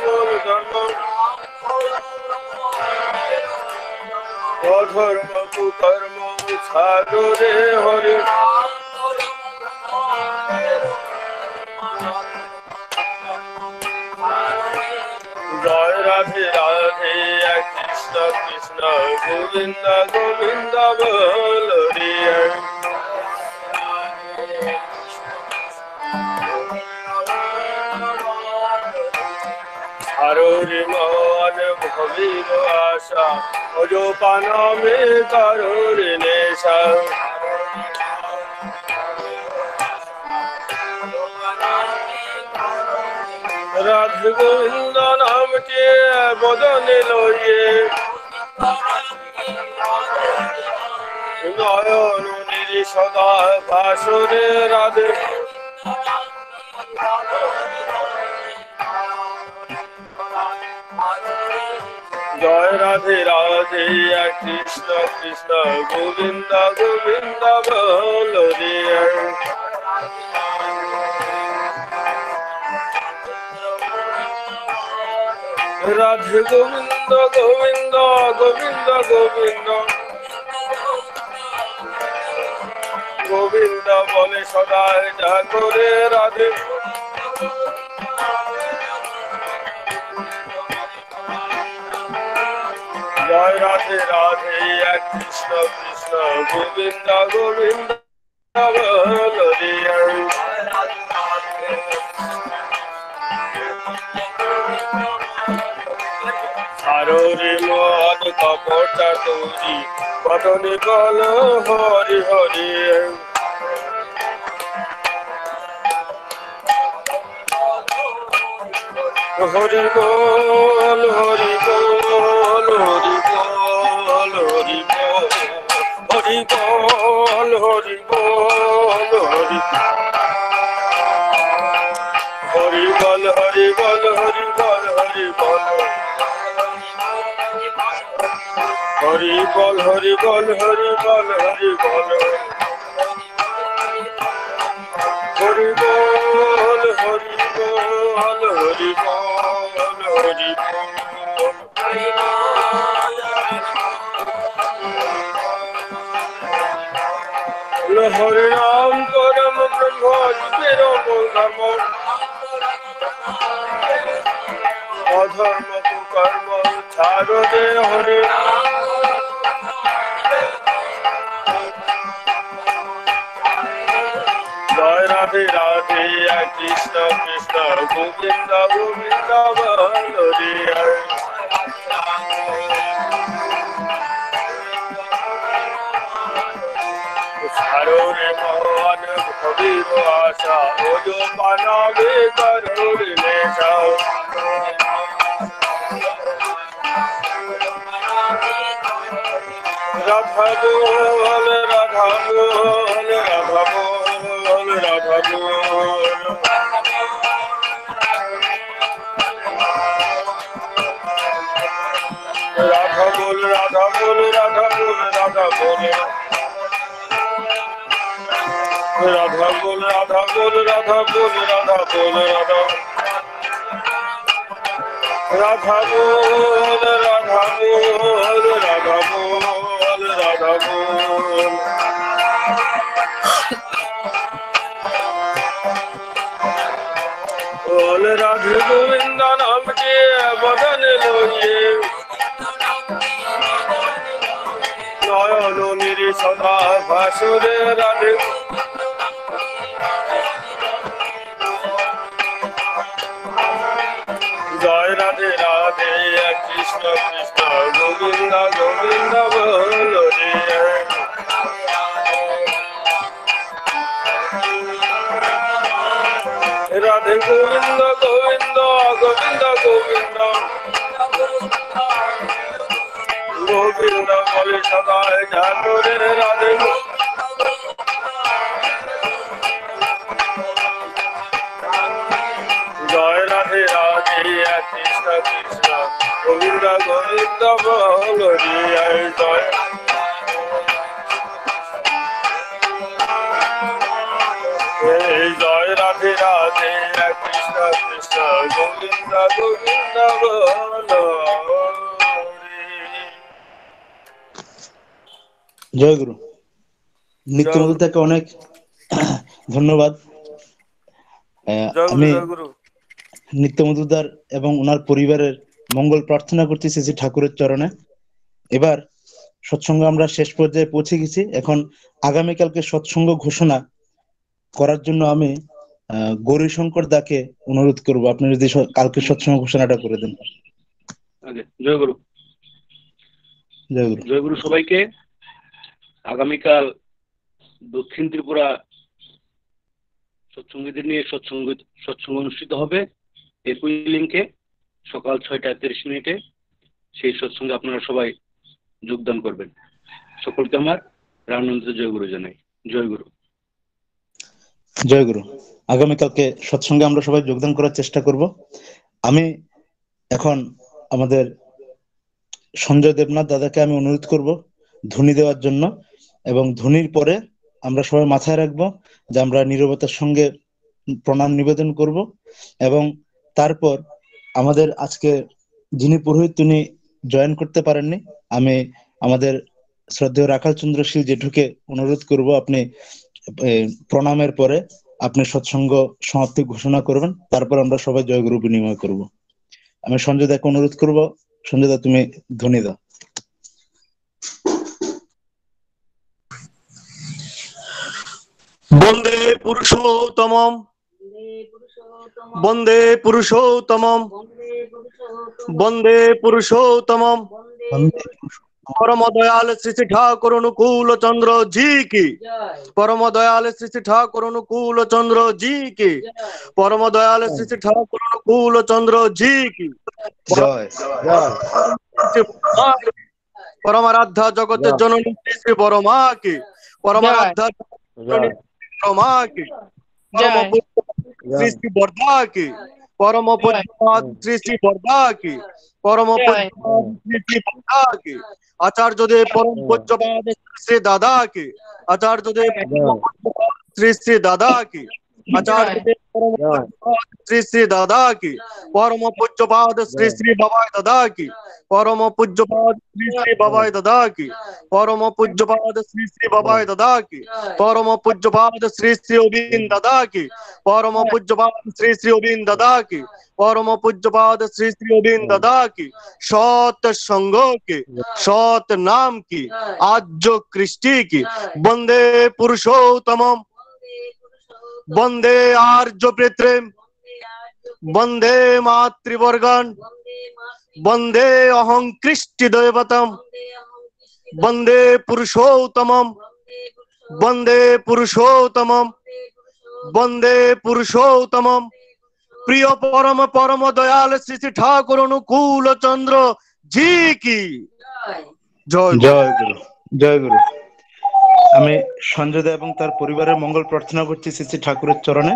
মূল ধর্ম। অধর্ম কুকর্ম সারোরে হরি। জয় রাধে রাধে কৃষ্ণ কৃষ্ণ গোবিন্দ গোবিন্দ বল রে। হরে মন ভবির আশা অজপান মে করুর নেশা। রাধে গোবিন্দ নামকে বদনে লইয়ে নয়ন নিরি সদা ভাসরে রাধে। জয় রাধে রাধে কৃষ্ণ কৃষ্ণ গোবিন্দ গোবিন্দ বল রে। রাধে গোবিন্দ গোবিন্দ গোবিন্দ গোবিন্দ গোবিন্দ বলে সদায় যা করে রাধে। জয় রাধে রাধে কৃষ্ণ কৃষ্ণ গোবিন্দ গোবিন্দ বল রে। সারোরে মন কপট চাতুরি বদনি বল হরি হরি। হরি বল হরি বল হরি বল হরি বল হরি বল হরি বল হরি। হরি বল হরি বল হরি বল হরি বল হরি বল হরি বল হরি বল হরি বল হরি বল হরি বল হরি বল হরি বল। হরি নাম পরম ব্রহ্ম জীবের মূল ধর্ম। অধর্ম কুকর্ম ছাড়ো দে হরি। জয় রাধে রাধে কৃষ্ণ কৃষ্ণ গোবিন্দ গোবিন্দ বল রে। সারোরে মন ভবির আশা অজপান মে করুর নেশা। রাধা বল রাধা বল রাধা বল রাধা বল রাধা বল রাধা বল রাধা বল রাধা বল রাধা বল রাধা বল রাধা বল রাধা বল রাধা রাধা বল রাধা বল রাধা বল রাধা বল बोल राधे गोविंद नाम के बदन लोये नयनो मेरे सदा भासुरे राधे जय राधे राधे कृष्ण कृष्ण गोविंद गोविंद बोलो रे राधे गोविंद गोविंद गोविंद गोविंद गोविंद बोले सदा जानो रे राधे जय राधे राधे कृष्ण कृष्ण गोविंद गोविंद बोलो रे जय जय राधे राधे कृष्ण कृष्ण गोविंद गोविंद बोलो জয় গুরু। নিত্যমুদাকে অনেক ধন্যবাদ। আমি নিত্যমধুদার এবং ওনার পরিবারের মঙ্গল প্রার্থনা করছি শ্রী ঠাকুরের চরণে। এবার সৎসঙ্গ আমরা শেষ পর্যায়ে পৌঁছে গেছি। এখন আগামীকালকে সৎসঙ্গ ঘোষণা করার জন্য আমি গৌরীশঙ্কর দাকে অনুরোধ করব, আপনি যদি কালকে সৎসঙ্গ ঘোষণাটা করে দেন। জয় গুরু। জয় গুরু। জয় গুরু সবাইকে। আগামীকাল দক্ষিণ ত্রিপুরা সৎসঙ্গীদের নিয়ে সৎসঙ্গ অনুষ্ঠিত হবে একই লিঙ্কে সকাল 6:30 সেই সৎসঙ্গে আপনারা সবাই যোগদান করবেন। সকলকে আমার রামনন্দিত জয় গুরু জানাই। জয় গুরু। জয় গুরু। আগামীকালকে সৎসঙ্গে আমরা সবাই যোগদান করার চেষ্টা করব। আমি এখন আমাদের সঞ্জয় দেবনাথ দাদাকে আমি অনুরোধ করব ধ্বনি দেওয়ার জন্য, এবং ধ্বনির পরে আমরা সবাই মাথায় রাখবো যে আমরা নীরবতার সঙ্গে প্রণাম নিবেদন করব, এবং তারপর আমাদের আজকে যিনি পুরোহিত তিনি জয়েন করতে পারেননি, আমি আমাদের শ্রদ্ধেয় রাখাল চন্দ্র শীল জেঠুকে অনুরোধ করব আপনি প্রণামের পরে আপনি সৎসঙ্গ সমাপ্তি ঘোষণা করবেন, তারপর আমরা সবাই জয়গুরু বিনিময় করব। আমি সঞ্জয় দাকে অনুরোধ করব, সঞ্জয় দা তুমি ধ্বনি দাও। বন্দে পুরুষোত্তমম বন্দে পুরুষোত্তমম বন্দে পুরুষোত্তমম परम दयाल श्री ठाकुर अनुकूल चंद्र जी की, परम दयाल श्री ठाकुर अनुकूल चंद्र जी की, परम दयाल श्री ठाकुर अनुकूल चंद्र जी की जय। परमाराध्या जगत जननी श्री बरमा की, परमाराध्या बरमा की, परम श्री श्री वर्धा की, परम श्री श्री वर्धा की, परम श्री श्री वर्धा की, आचार्य देव परम पूज्यपाद श्री दादा की, आचार्य देव श्री श्री दादा की, आचार्य देव परम श्री श्री दादा की, परम पूज्यपाद श्री श्री बाबाई दादा की, परम पूज्यपाद श्री श्री बाबाई दादा की, परम पूज्यपाद श्री श्री बाबाई दादा की, परम पूज्यपाद श्री श्री अरविंद दादा की, परम पूज्यपाद श्री श्री अरविंद दादा की, परम पूज्यपाद श्री श्री अरविंद दादा की सत संग की, सत नाम की, आज्य कृष्टि की, वंदे पुरुषोत्तमम, वंदे आर्य प्रेत्रेम, वंदे मातृवर्गन, वंदे अहं कृष्टि दैवतम, वंदे पुरुषोत्तमम, वंदे पुरुषोत्तमम, वंदे पुरुषोत्तमम। प्रिय परम परम दयाल श्री श्री ठाकुर अनुकूल चंद्र जी की जय। जय गुरु। জয় গুরু। আমি সঞ্জয় দা এবং তার পরিবারের মঙ্গল প্রার্থনা করছি শ্রী শ্রী ঠাকুরের চরণে।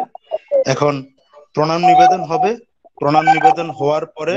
এখন প্রণাম নিবেদন হবে। প্রণাম নিবেদন হওয়ার পরে